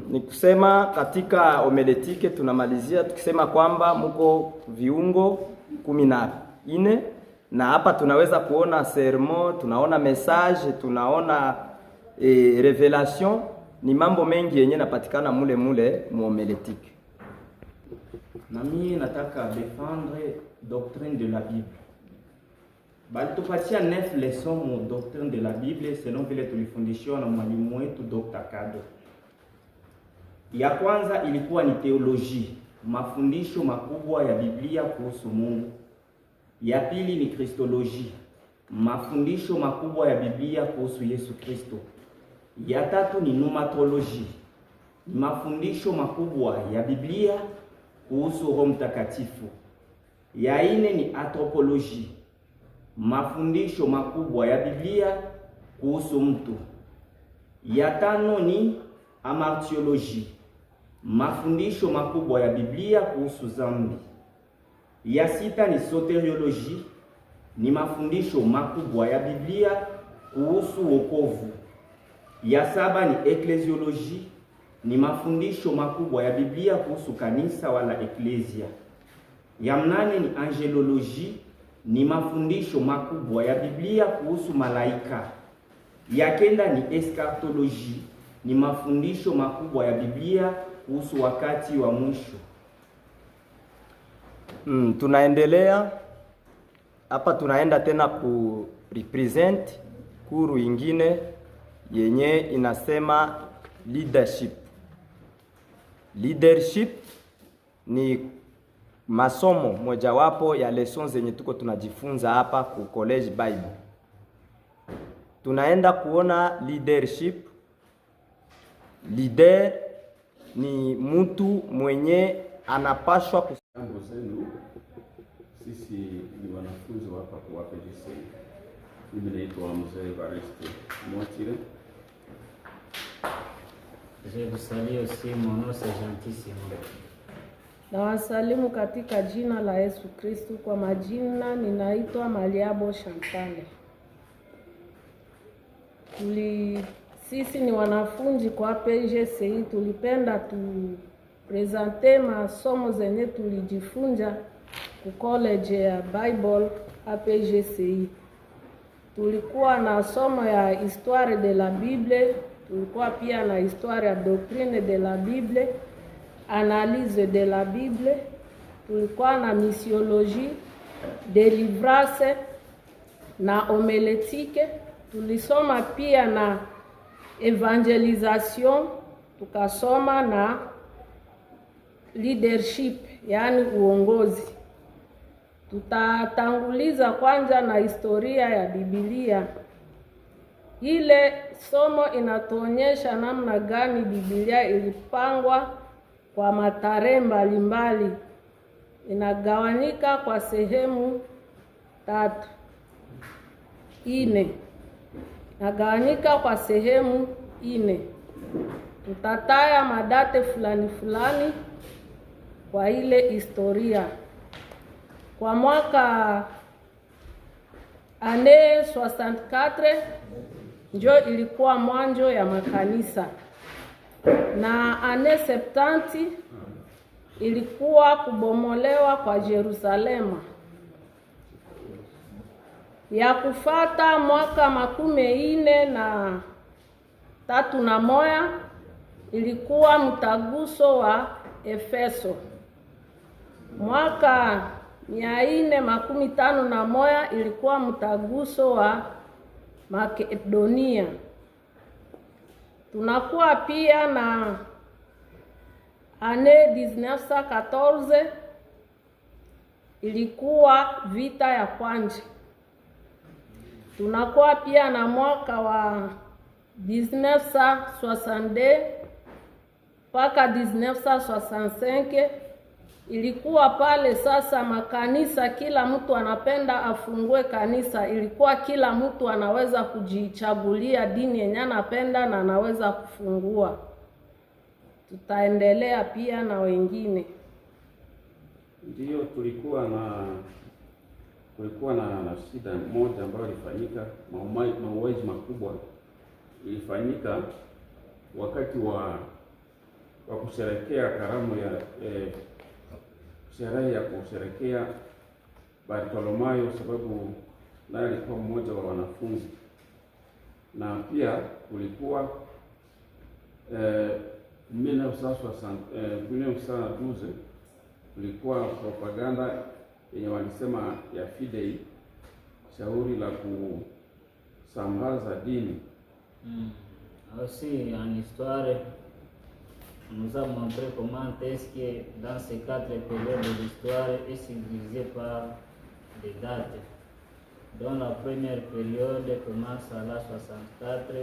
Ni kusema katika homiletike tunamalizia tukisema kwamba mko viungo 14, na hapa tunaweza kuona sermon, tunaona message, tunaona revelation. Ni mambo mengi yenye napatikana mule mu homiletike. Na mimi nataka defendre doctrine de la Bible. Balitupatia 9 leçons mu doctrine de la Bible selon vile tulifundishwa na mwalimu wetu Dr. Kado. Ya kwanza ilikuwa ni theologie, mafundisho makubwa ya Biblia kuhusu Mungu. Ya pili ni Kristologie, mafundisho makubwa ya Biblia kuhusu Yesu Kristo. Ya tatu ni pneumatologie, mafundisho makubwa ya Biblia kuhusu Roho Mtakatifu. Ya ine ni anthropologie, mafundisho makubwa ya Biblia kuhusu mtu. Ya tano ni amartiologie, mafundisho makubwa ya Biblia kuhusu zambi. Ya sita ni soteriologie, ni mafundisho makubwa ya Biblia kuhusu wokovu. Ya saba ni eklesiologie, ni mafundisho makubwa ya Biblia kuhusu kanisa wala eklesia. Ya mnane ni angelologie, ni mafundisho makubwa ya Biblia kuhusu malaika. Ya kenda ni eschatologie, ni mafundisho makubwa ya Biblia kuhusu wakati wa mwisho. Tunaendelea hapa, tunaenda tena ku represent kuru ingine yenye inasema leadership. Leadership ni masomo mojawapo ya lessons zenye tuko tunajifunza hapa ku College Bible. Tunaenda kuona leadership. Leader ni mtu mwenye anapashwa Jambo zenu, sisi ni wanafunzi hapa kwa APGC. Mimi naitwa Mzee Evariste Mwatire. Je vous salue aussi, mon nom c'est Gentissimo. Na wasalimu katika jina la Yesu Kristo. Kwa majina ninaitwa Maliabo Shantale. Sisi ni wanafunzi kwa APGC, tulipenda presente masomo zenye tulijifunza ku college ya Bible APGC. Tulikuwa na somo ya histoire de la Bible, tulikuwa pia na histoire ya doctrine de la Bible, analyse de la Bible, tulikuwa na missiologie, délivrance na homilétique. Tulisoma pia na evangelisation, tukasoma na leadership, yani uongozi. Tutatanguliza kwanza na historia ya Biblia. Ile somo inatuonyesha namna gani Biblia ilipangwa kwa matarehe mbalimbali. Inagawanyika kwa sehemu 4. Inagawanyika kwa sehemu 4. Tutataya madate fulani fulani kwa ile historia. Kwa mwaka ane 64 njo ilikuwa mwanzo ya makanisa, na ane 70 ilikuwa kubomolewa kwa Yerusalema. Ya kufata mwaka 43 ilikuwa mtaguso wa Efeso. Mwaka 451 ilikuwa mtaguso wa Makedonia. Tunakuwa pia na ane 1914 ilikuwa vita ya kwanza. Tunakuwa pia na mwaka wa 1962 mpaka 1965 ilikuwa pale sasa makanisa, kila mtu anapenda afungue kanisa. Ilikuwa kila mtu anaweza kujichagulia dini yenye anapenda na anaweza kufungua. Tutaendelea pia na wengine. Ndiyo, kulikuwa na shida moja ambayo ilifanyika, mauaji makubwa ilifanyika wakati wa kusherekea karamu ya sherehe ya kusherekea Bartolomayo, sababu naye alikuwa mmoja wa wanafunzi. Na pia kulikuwa 1912 kulikuwa propaganda yenye walisema ya Fidei, shauri la kusambaza dini. Aussi en histoire, nous avons montré comment est-ce que dans ces 4 périodes de l'histoire est divisé par des dates. Donc la première période commence à la 64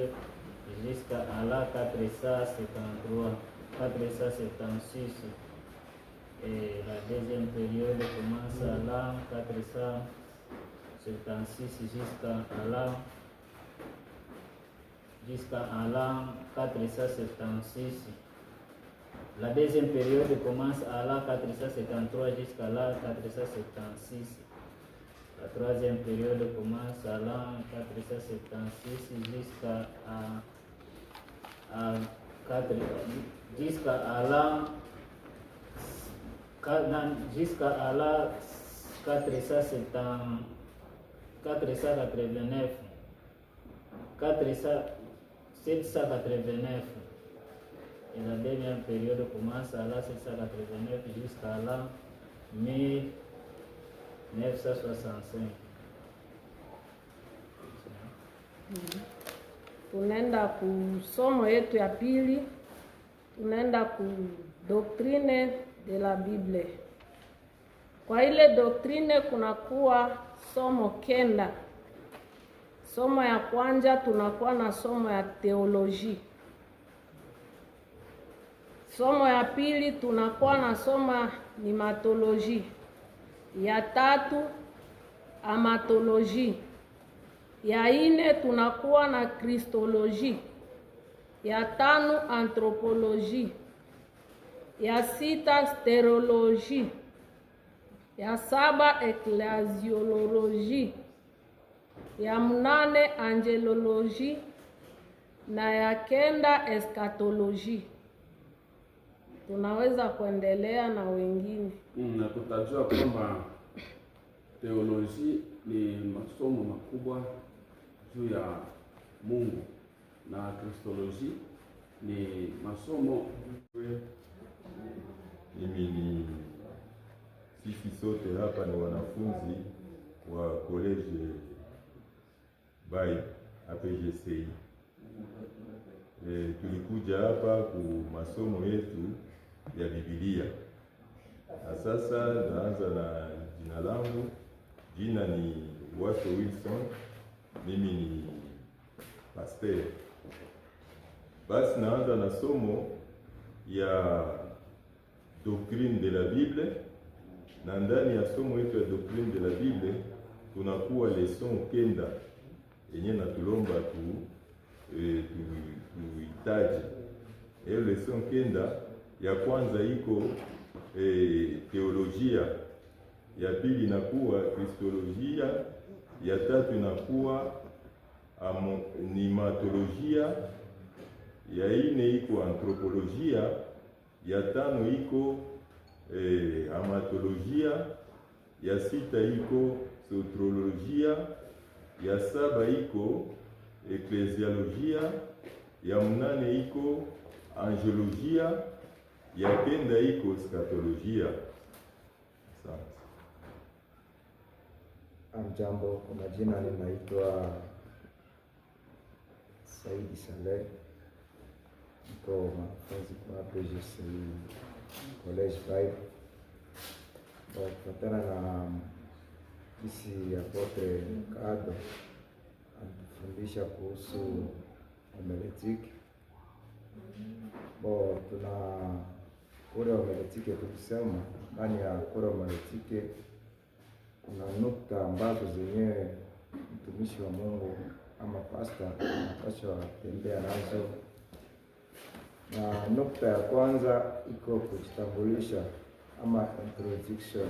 jusqu'à la 473, 476. Et la deuxième période commence à la 476 jusqu'à la 476. La deuxième période commence à la 473 jusqu'à la 476. La troisième période commence à la 476 jusqu'à la 489. 789. Et la dernière période commence à la 789 jusqu'à l'an 1965. Tunaenda ku somo yetu ya pili, tunaenda ku doctrine de la Bible. Kwa ile doctrine kunakuwa somo kenda. Somo ya kwanza tunakuwa na somo ya teoloji. Somo ya pili tunakuwa na somo nimatoloji. Ya tatu amatoloji. Ya ine tunakuwa na kristoloji. Ya tano anthropoloji. Ya sita steroloji. Ya saba eklesioloji. Ya mnane angeloloji na ya kenda eskatoloji. Tunaweza kuendelea na wengine. Na tutajua kwamba teoloji ni masomo makubwa juu ya Mungu na kristoloji ni masomo. Sisi sote hapa ni wanafunzi wa college Bible APGCI. Tulikuja hapa ku masomo yetu ya Biblia. Na sasa naanza na jina langu. Jina ni Washo Wilson. Mimi ni pastor. Basi naanza na somo ya doctrine de la Bible. Na ndani ya somo yetu ya doctrine de la Bible tunakuwa leson kenda yenye natulomba tuitaje. Hiyo leson kenda ya kwanza iko teolojia, ya pili inakuwa kristolojia, ya tatu inakuwa nimatolojia, ya ine iko anthropolojia, ya tano iko amatolojia, ya sita iko soteriolojia, ya saba iko eklesiolojia, ya mnane iko angelolojia, ya kenda iko eskatolojia. Asante. Amjambo, kwa majina ninaitwa Saidi Saleh. Niko mwanafunzi kwa APGCI College Bible. Kufatana na kisi Apotre Kado anatufundisha kuhusu homiletiki. Tuna kura homiletiki tukisema ndani ya kura homiletiki kuna nukta ambazo zenyewe mtumishi wa Mungu ama pastor anapaswa kutembea nazo. Na nukta ya kwanza iko kujitambulisha ama introduction.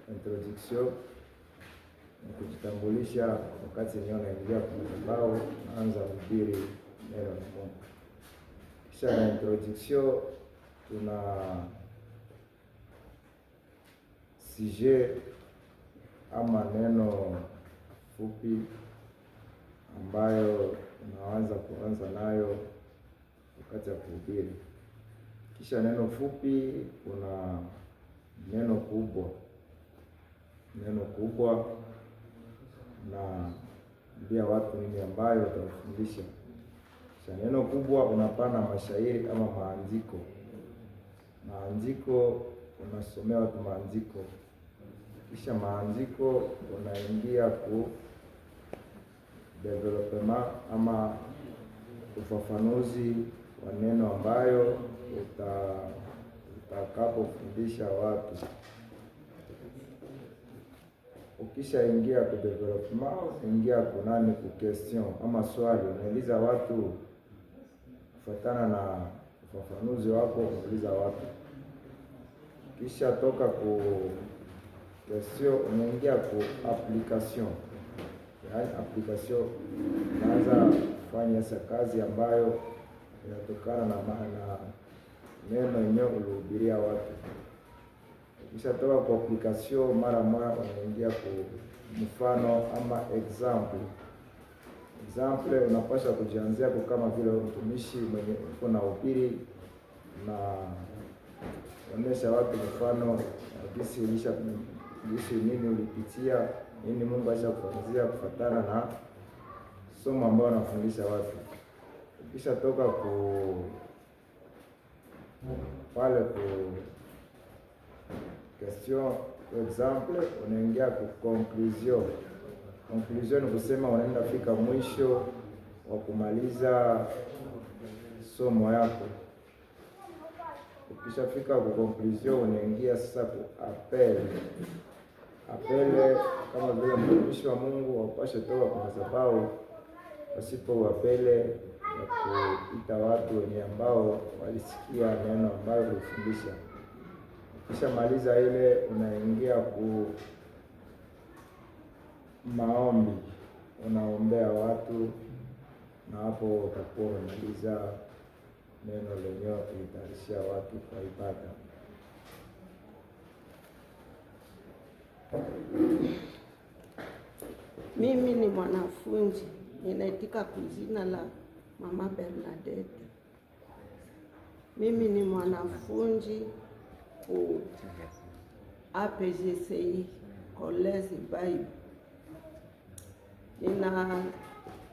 Introduction ni kujitambulisha wakati yenyewe unaingia kwa madhabahu naanza kuhubiri neno la Mungu. Kisha na introduction tuna sujet ama neno fupi ambayo unaanza kuanza nayo wakati ya kuhubiri. Kisha neno fupi kuna neno kubwa. Neno kubwa na mbia watu nini ambayo utafundisha. Kisha neno kubwa unapana mashairi ama maandiko. Maandiko unasomea watu maandiko. Kisha maandiko unaingia ku development ama ufafanuzi wa neno ambayo utakapofundisha watu. Ukisha ingia ku development, ingia kunani ku question ama swali, unauliza watu kufuatana na ufafanuzi wako, unauliza watu. Kisha toka ku question unaingia ku application. Yaani application unaanza kufanya esa kazi ambayo inatokana na maana neno yenyewe ulihubiria watu. Kisha toka kwa application mara unaingia ku mfano ama example. example unapasha kujianzia kwa kama vile mtumishi mwenye uko na upiri na onyesha watu mfano jinsi nini ulipitia, nini Mungu ashakufanyia kufatana na somo ambao anafundisha watu. Kisha toka pale question example, unaingia ku conclusion. Conclusion ni kusema unaenda fika mwisho wa kumaliza somo yako. Ukishafika ku conclusion, unaingia sasa ku appel. Appel kama vile mtumishi wa Mungu wapashe toka kwa sababu pasipo appele ya kuita watu wenye ambao walisikia neno ambayo ulifundisha. Kisha maliza ile, unaingia ku maombi, unaombea watu, na hapo utakuwa umemaliza neno lenyewe kulitayarishia watu kwa ibada. Mimi ni mwanafunzi, ninaitika kujina la Mama Bernadette. Mimi ni mwanafunzi ku APGCI College Bible.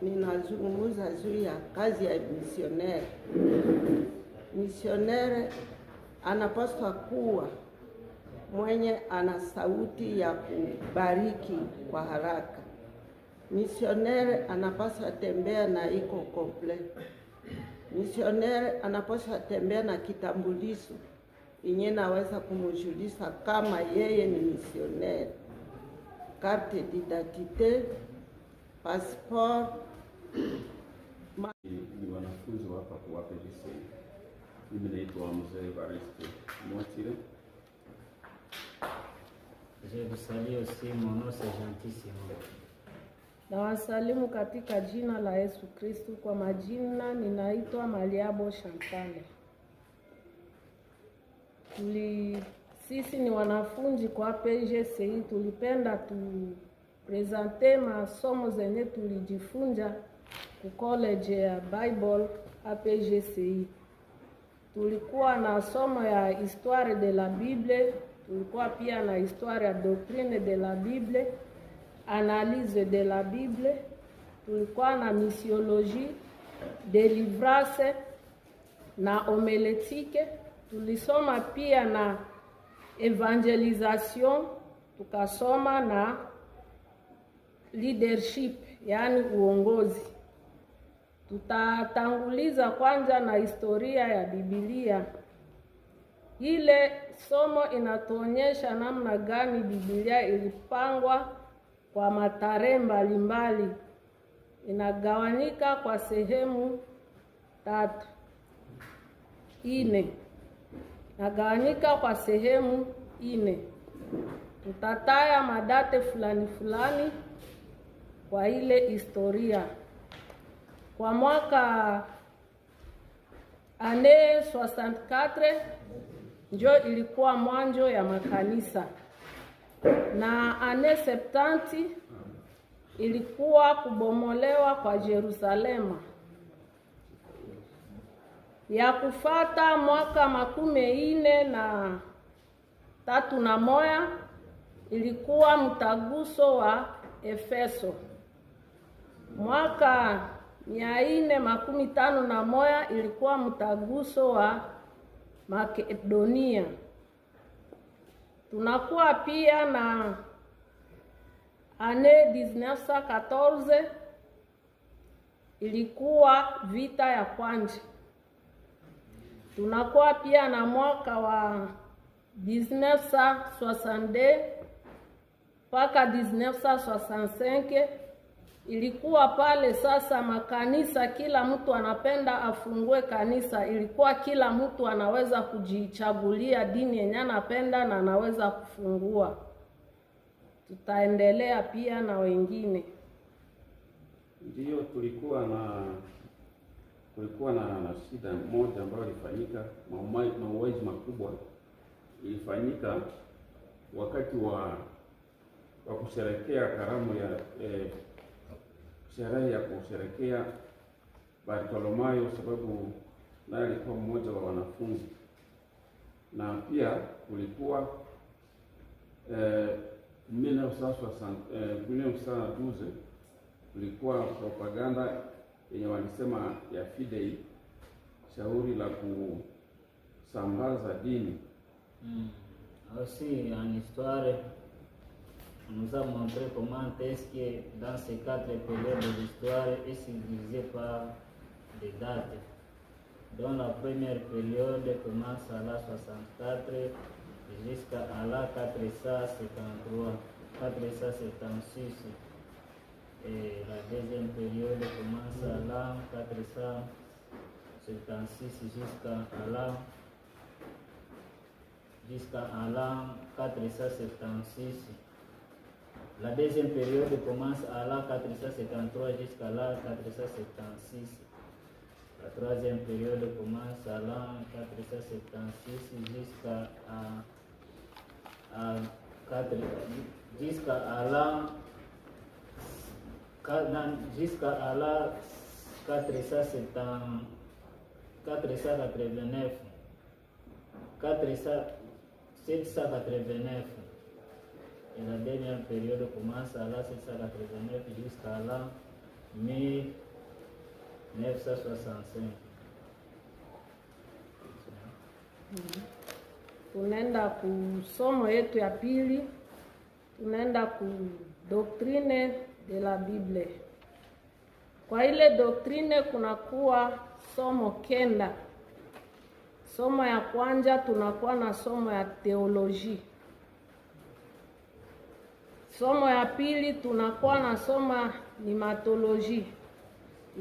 Ninazungumza juu ya kazi ya misionere. Misionere anapaswa kuwa mwenye ana sauti ya kubariki kwa haraka. Misionere anapaswa tembea na iko complete. Misionere anapaswa tembea na kitambulisho yenye naweza kumjulisha kama yeye ni misionere. Carte d'identité, passport. Ni wanafunzi hapa kwa APGCI. Mimi naitwa Mzee Evariste Mwatire. Je vous salue aussi, mon nom c'est Gentissimo. Na wasalimu katika jina la Yesu Kristu. Kwa majina ninaitwa Maliabo Shantale. Sisi ni wanafunzi kwa APGCI, tulipenda presente masomo zenye tulijifunza ku college ya Bible APGCI. Tulikuwa na somo ya histoire de la Bible, tulikuwa pia na histoire ya doctrine de la Bible, analyse de la Bible, tulikuwa na missiologie, délivrance na homilétique. Tulisoma pia na evangelisation, tukasoma na leadership, yani uongozi. Tutatanguliza kwanza na historia ya Biblia. Ile somo inatuonyesha namna gani Biblia ilipangwa kwa matarehe mbalimbali. Inagawanyika kwa sehemu 4. Nagawanyika kwa sehemu 4. Tutataya madate fulani fulani kwa ile historia. Kwa mwaka ane 64 njo ilikuwa mwanzo ya makanisa, na ane 70 ilikuwa kubomolewa kwa Yerusalema. Ya kufata mwaka 43 ilikuwa mtaguso wa Efeso. Mwaka 451 ilikuwa mtaguso wa Makedonia. Tunakuwa pia na ane 1914 ilikuwa vita ya kwanza. Tunakuwa pia na mwaka wa 1962 mpaka 1965 ilikuwa pale sasa makanisa, kila mtu anapenda afungue kanisa. Ilikuwa kila mtu anaweza kujichagulia dini yenye anapenda na anaweza kufungua. Tutaendelea pia na wengine. Ndio kulikuwa na shida moja ambayo ilifanyika, mauaji makubwa ilifanyika wakati wa kusherehekea karamu ya sherehe ya kusherekea Bartolomayo, sababu naye alikuwa mmoja wa wanafunzi. Na pia kulikuwa 1912 kulikuwa propaganda yenye walisema ya Fidei, shauri la kusambaza dini. Aussi en histoire, on nous a montré comment est-ce que dans ces 4 périodes de l'histoire, est divisé par des dates. Donc la première période commence à la 64 jusqu'à la 453, 476. Et la deuxième période commence à la 476 jusqu'à la 476. La deuxième période commence à la 453 jusqu'à la 476. La troisième période commence à la 476 jusqu'à la 489. 789. Et la dernière période commence à la 789 jusqu'à la 1965. Tunaenda ku somo yetu ya pili, tunaenda ku doctrine de la Bible. Kwa ile doctrine kunakuwa somo kenda. Somo ya kwanza tunakuwa na somo ya teoloji. Somo ya pili tunakuwa na somo nimatoloji.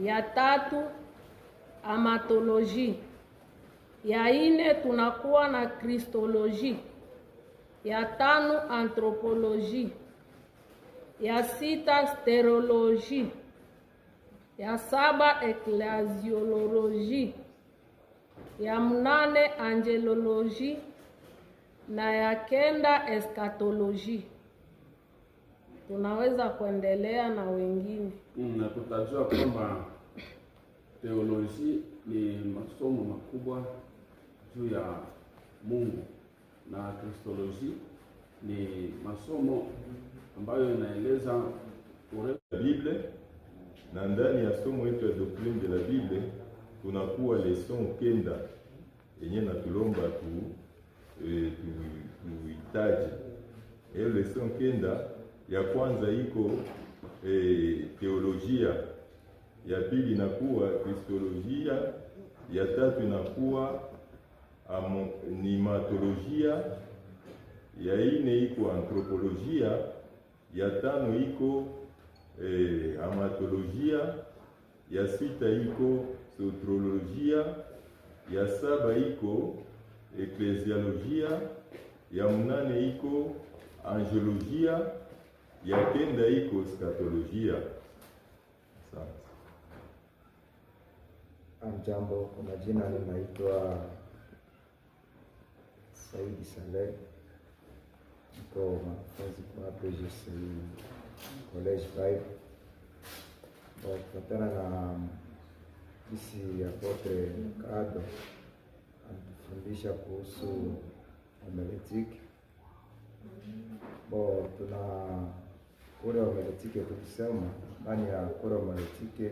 Ya tatu amatoloji. Ya ine tunakuwa na kristoloji. Ya tano anthropoloji. Ya sita steroloji. Ya saba eklesioloji. Ya mnane angeloloji na ya kenda eskatoloji. Tunaweza kuendelea na wengine. Na tutajua kwamba teoloji ni masomo makubwa juu ya Mungu na kristoloji ni masomo ambayo inaeleza urefu wa Biblia, na ndani ya somo yetu ya doctrine de la Bible kunakuwa leson kenda yenye natulomba tuhitaji. Hiyo leson kenda ya kwanza iko teolojia, ya pili inakuwa kristolojia, ya tatu inakuwa nimatolojia, ya ine iko anthropolojia, ya tano iko amatolojia, ya sita iko sotrolojia, ya saba iko eklesiolojia, ya mnane iko angelolojia, ya kenda iko eskatolojia. Jambo, kwa majina ninaitwa Saidi Saleh, niko mwanafunzi kwa APGCI College 5. Kufatana na isi ya Apotre Kado anatufundisha kuhusu homiletiki. Tuna kura homiletiki tukisema ndani ya kura homiletiki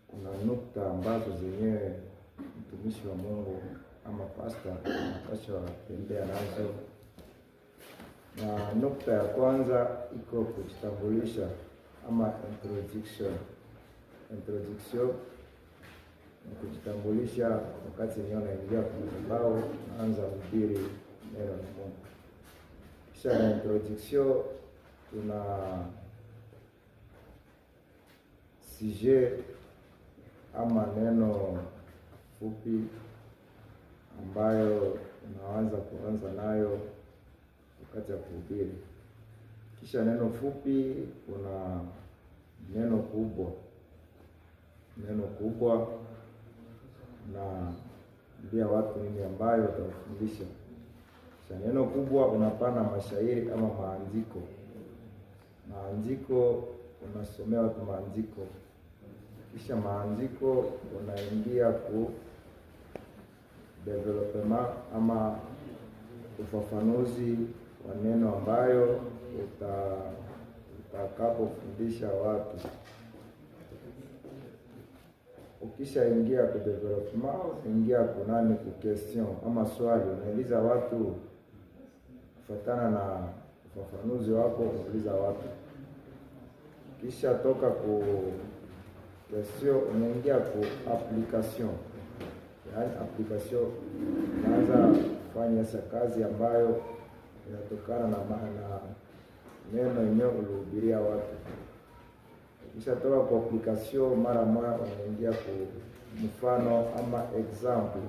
kuna nukta ambazo zenyewe mtumishi wa Mungu ama pastor anapaswa kutembea nazo. Na nukta ya kwanza iko kujitambulisha ama introduction ni kujitambulisha wakati ni unaingia kwa mtandao naanza kuhubiri neno la Mungu. Kisha na introduction tuna sujet ama neno fupi ambayo unaanza kuanza nayo wakati ya kuhubiri. Kisha neno fupi kuna neno kubwa na ndia watu nini ambayo utawafundisha. Kisha neno kubwa unapana mashairi ama maandiko unasomea watu maandiko, kisha maandiko unaingia ku development ama ufafanuzi wa neno ambayo utakapofundisha watu. Ukisha ingia ku development, ingia kunani ku question ama swali, unauliza watu kufuatana na ufafanuzi wako, unauliza watu. Kisha toka ku question unaingia ku application. Yaani application unaanza kufanya kazi ambayo inatokana na maana neno yenyewe ulihubiria watu. Kisha toka kwa application mara moja unaingia kwa mfano ama example.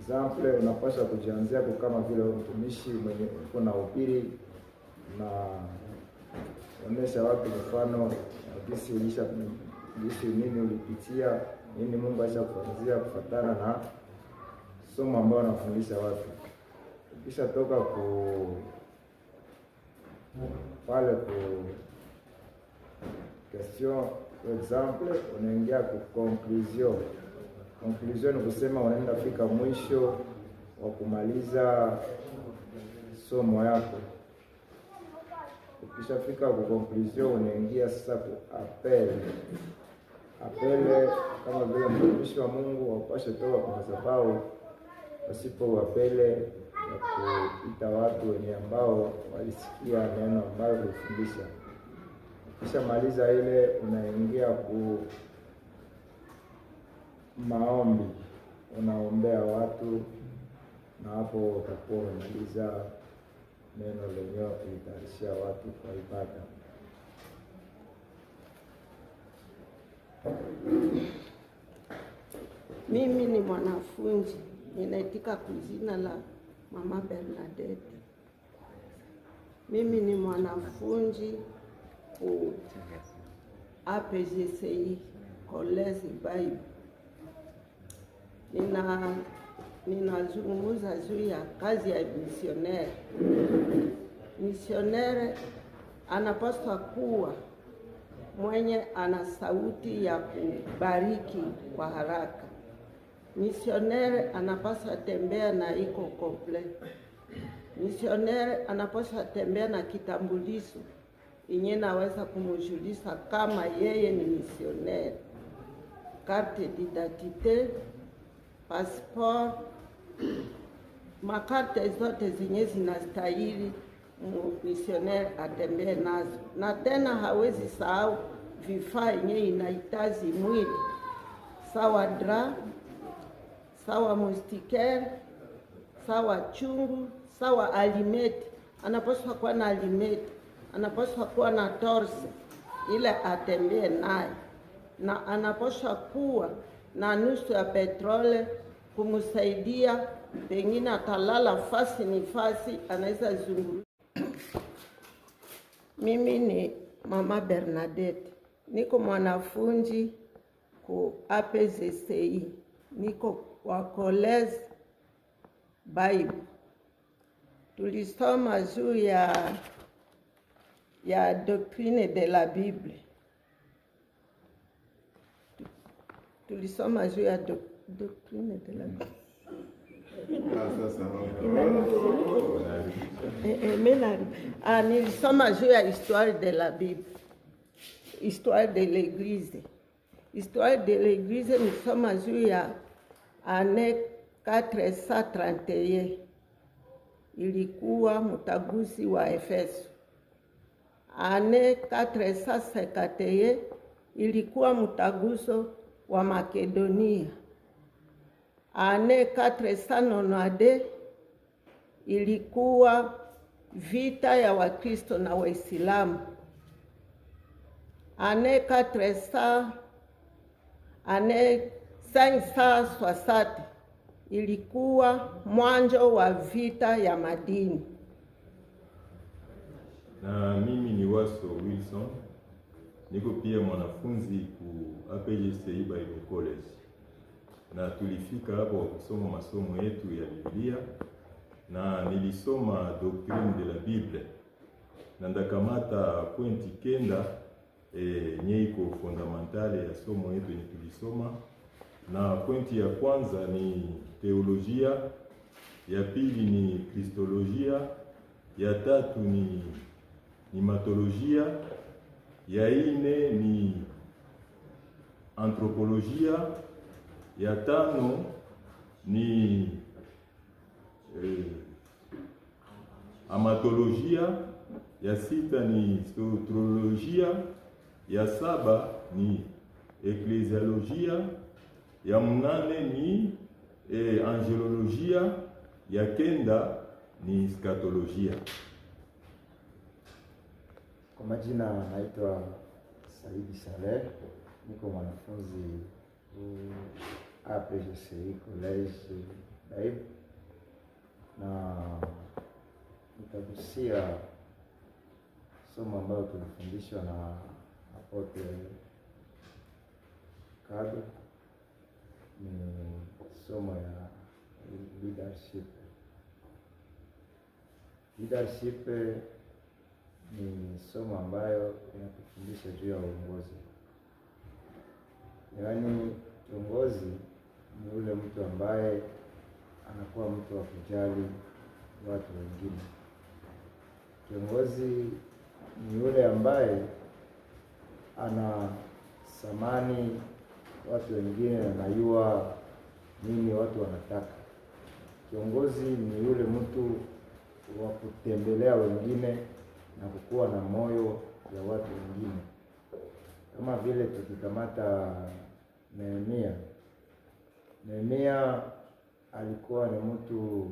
Example unapaswa kujianzia kwa kama vile mtumishi mwenye uko na ubiri na onyesha watu mfano jinsi nini ulipitia, nini Mungu ashakufanyia kufuatana na somo ambao anafundisha watu. Kisha toka pale question example unaingia ku conclusion. Conclusion ni kusema unaenda fika mwisho wa kumaliza somo yako. Ukishafika ku conclusion unaingia sasa ku appel. Appel kama vile mtumishi wa Mungu wapashe toka kwa madhabahu pasipo appele ya kuita watu wenye ambao walisikia neno ambayo ulifundisha. Kisha maliza ile unaingia ku maombi, unaombea watu, na hapo utakuwa umemaliza neno lenyewe kulitayarishia watu kwa ibada. Mimi ni mwanafunzi, ninaitika kuzina la Mama Bernadette. Mimi ni mwanafunzi ku APGCI College Bible. Ninazungumza juu ya kazi ya misionere. Misionere anapaswa kuwa mwenye ana sauti ya kubariki kwa haraka. Misionere anapaswa tembea na iko complete. Misionere anapaswa tembea na kitambulisho yenye naweza kumjulisha kama yeye ni misionere. Carte d'identité, passport, makarte zote zenye zinastahili misionere atembee nazo. Na tena hawezi sahau vifaa yenye inahitaji mwili, sawa dra, sawa mustikere, sawa chungu, sawa alimeti. Anapaswa kuwa na alimeti, anapaswa kuwa na torse ile atembee naye, na anapaswa kuwa na nusu ya petrole kumsaidia, pengine atalala fasi ni fasi, anaweza zunguru. Mimi ni Mama Bernadette, niko mwanafunzi ku APGCI, niko kwa College Bible. Tulisoma juu ya doctrine de la Bible. Tulisoma juu ya doctrine de la Bible. Nilisoma juu ya histoire de la Bible, histoire de l'église. Histoire de l'église nilisoma juu ya année 431. Ilikuwa mtagusi wa Efeso. Année 451 ilikuwa mtaguso wa Makedonia. Année 492 ilikuwa vita ya Wakristo na Waislamu. Année 560 ilikuwa mwanzo wa vita ya madini. Na mimi ni Waso Wilson, niko pia mwanafunzi ku APGCI Bible College. Na tulifika hapo kusoma masomo yetu ya Biblia, na nilisoma doctrine de la Bible. Na ndakamata pointi kenda nye iko fondamentale ya somo yetu yenye tulisoma. Na pointi ya kwanza ni teolojia, ya pili ni kristolojia, ya tatu ni matolojia, ya ine ni antropolojia, ya tano ni amatolojia, ya sita ni soteriolojia, ya saba ni eklesiolojia, ya mnane ni angelolojia, ya kenda ni skatolojia. Kwa majina naitwa Saidi Saleh, niko mwanafunzi APGCI College Bible, na nitagusia somo ambayo tulifundishwa na Apotre Kado, ni somo ya leadership. Leadership ni somo ambayo inatufundisha juu ya uongozi. Yaani kiongozi ni yule mtu ambaye anakuwa mtu wa kujali watu wengine. Kiongozi ni yule ambaye anasamani watu wengine na anajua nini watu wanataka. Kiongozi ni yule mtu wa kutembelea wengine na kukuwa na moyo ya watu wengine. Kama vile tukikamata Nehemia alikuwa ni mtu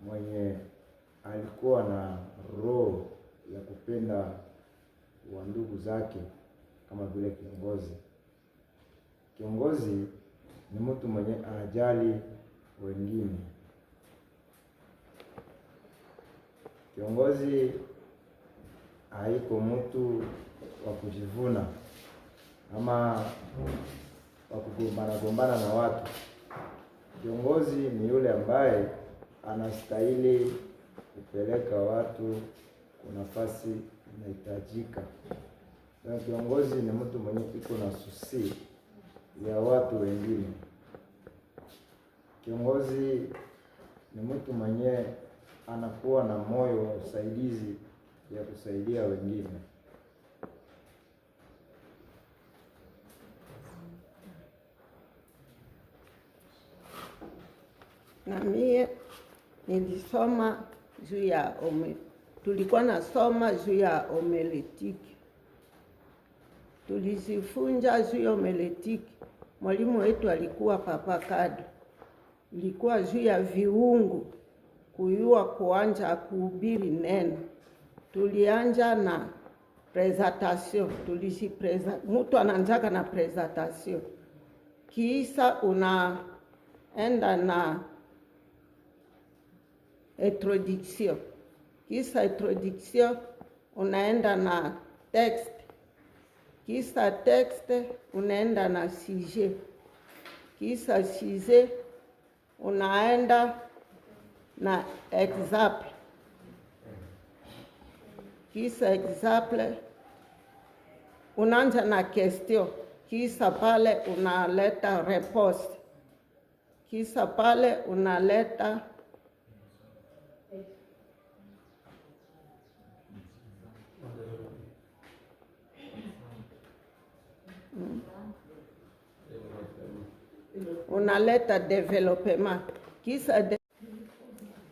mwenye alikuwa na roho ya kupenda wa ndugu zake kama vile kiongozi. Kiongozi ni mtu mwenye anajali wengine. Kiongozi haiko mtu wa kujivuna ama wa kugombana na watu. Kiongozi ni yule ambaye anastahili kupeleka watu kwa nafasi inahitajika. Na kiongozi ni mtu mwenye iko na susi ya watu wengine. Kiongozi ni mtu mwenye anakuwa na moyo wa usaidizi ya kusaidia wengine. Na mie nilisoma juu ya tulikuwa nasoma juu ya homiletiki. Tulizifunja juu ya homiletiki. Mwalimu wetu alikuwa Papa Kado. Ilikuwa juu ya viungu, kuyua kuanja kuhubiri neno. Tulianja na presentation, mtu anaanzaka na presentation. Kisa unaenda na introduction. Kisa introduction unaenda na text. Kisa text unaenda na sujet. Kisa sujet unaenda na example. Kisa example unaanza na question. Kisa pale unaleta response. Kisa pale unaleta développement.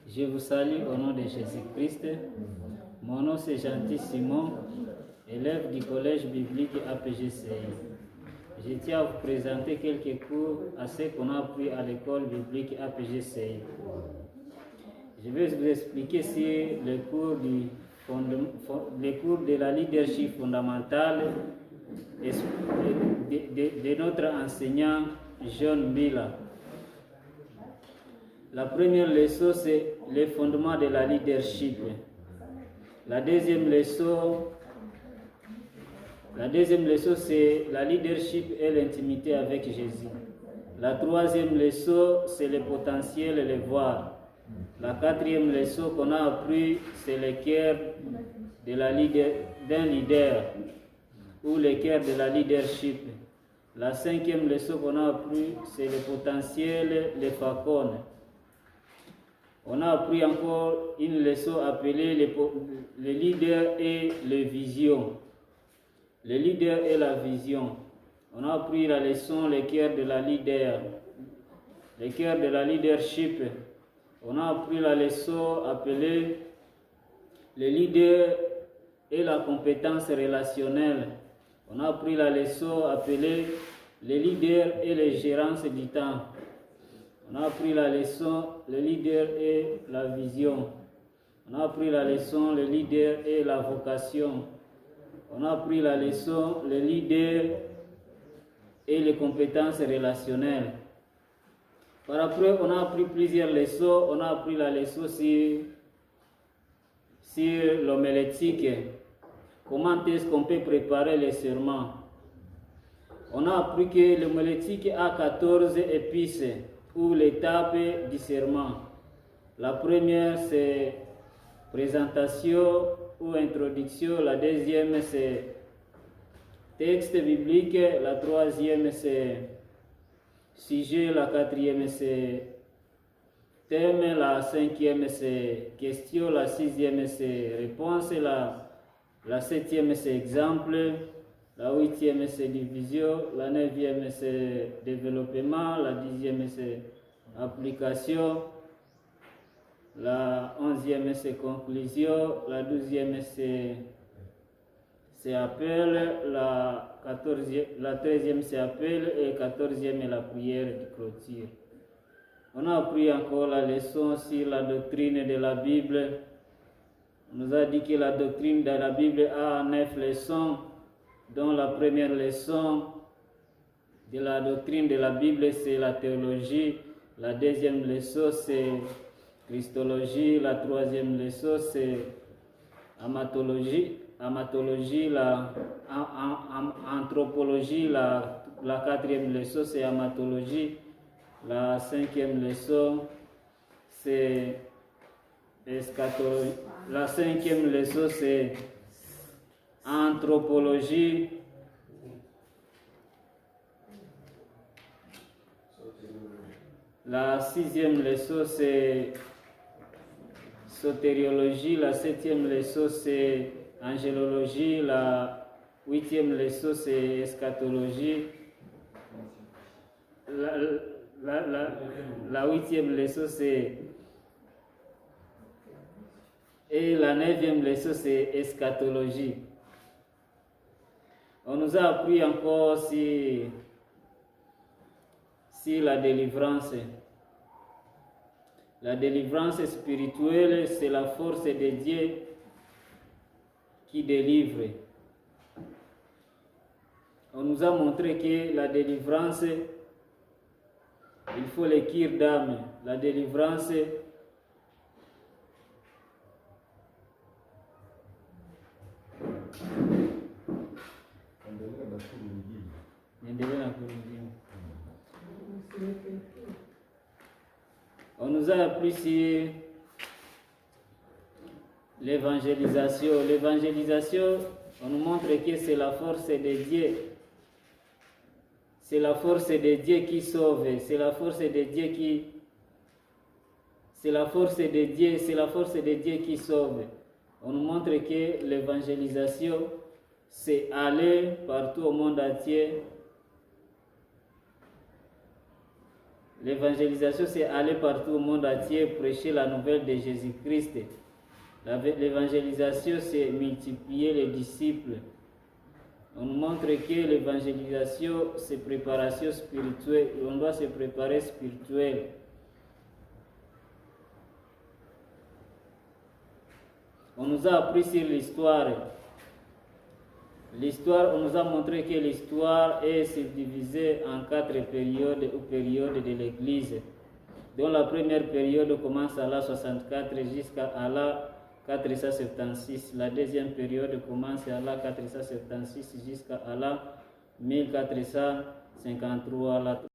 Je vous salue au nom de Jésus-Christ. Mon nom c'est Gentil Simon, élève du collège biblique APGCI. Je tiens à vous présenter quelques cours à ce qu'on a appris à l'école biblique APGCI. Je vais vous expliquer sur le cours de la leadership fondamentale de notre enseignant John Miller. La première leçon, c'est le fondement de la leadership. La deuxième leçon, c'est la leadership et l'intimité avec Jésus. La troisième leçon, c'est le potentiel et le voir. La quatrième leçon qu'on a appris, c'est le cœur d'un leader. ou le cœur de la leadership. La 5e leçon qu'on a appris, c'est le potentiel, les facones. On a appris encore une leçon appelée le leader et les visions. Le leader et la vision. On a appris la leçon, le cœur de la leader, le cœur de la leadership. On a appris la leçon appelée le leader et la compétence relationnelle. On a appris la leçon appelée le leader et les gérances du temps. On a appris la leçon le leader et la vision. On a appris la leçon le leader et la vocation. On a appris la leçon le leader et les compétences relationnelles. Par après, on a appris plusieurs leçons. On a appris la leçon sur l'homilétique. Comment est-ce qu'on peut préparer les serments? On a appris que l'homilétique a 14 épices ou l'étape du serment. La première, c'est présentation ou introduction. La deuxième, c'est texte biblique. La troisième, c'est sujet. La quatrième, c'est thème. La cinquième, c'est question. La sixième, c'est réponse. La septième, c'est exemple. La huitième, c'est division. La neuvième, c'est développement. La dixième, c'est application. La 11e, c'est conclusion. La 12e, c'est appel. La 13e, c'est appel. Et 14e est la prière de clôture. On a appris encore la leçon sur la doctrine de la Bible. On nous a dit que la doctrine de la Bible a 9 leçons, dont la première leçon de la doctrine de la Bible, c'est la théologie. La deuxième leçon, c'est Christologie. La troisième leçon, c'est amatologie. La anthropologie. La quatrième leçon, c'est amatologie. La cinquième leçon, c'est eschatologie. La cinquième leçon, c'est anthropologie. La sixième leçon, c'est sotériologie. La septième leçon, c'est angélologie. La huitième leçon, c'est eschatologie. La huitième leçon, c'est... Et la neuvième leçon, c'est eschatologie. On nous a appris encore si la délivrance. La délivrance spirituelle, c'est la force de Dieu qui délivre. On nous a montré que la délivrance, il faut les cure d'âme. La délivrance, on nous a appris sur l'évangélisation. L'évangélisation, on nous montre que c'est la force de Dieu. C'est la force de Dieu qui sauve. C'est la force de Dieu qui... C'est la force de Dieu, c'est la force de Dieu qui sauve. On nous montre que l'évangélisation, c'est aller partout au monde entier. L'évangélisation, c'est aller partout au monde entier, prêcher la nouvelle de Jésus-Christ. L'évangélisation, c'est multiplier les disciples. On nous montre que l'évangélisation, c'est préparation spirituelle. On doit se préparer spirituellement. On nous a appris sur l'histoire. L'histoire, on nous a montré que l'histoire est subdivisée en 4 périodes ou périodes de l'Église, dont la première période commence à la 64 jusqu'à la 476. La deuxième période commence à la 476 jusqu'à la 1453.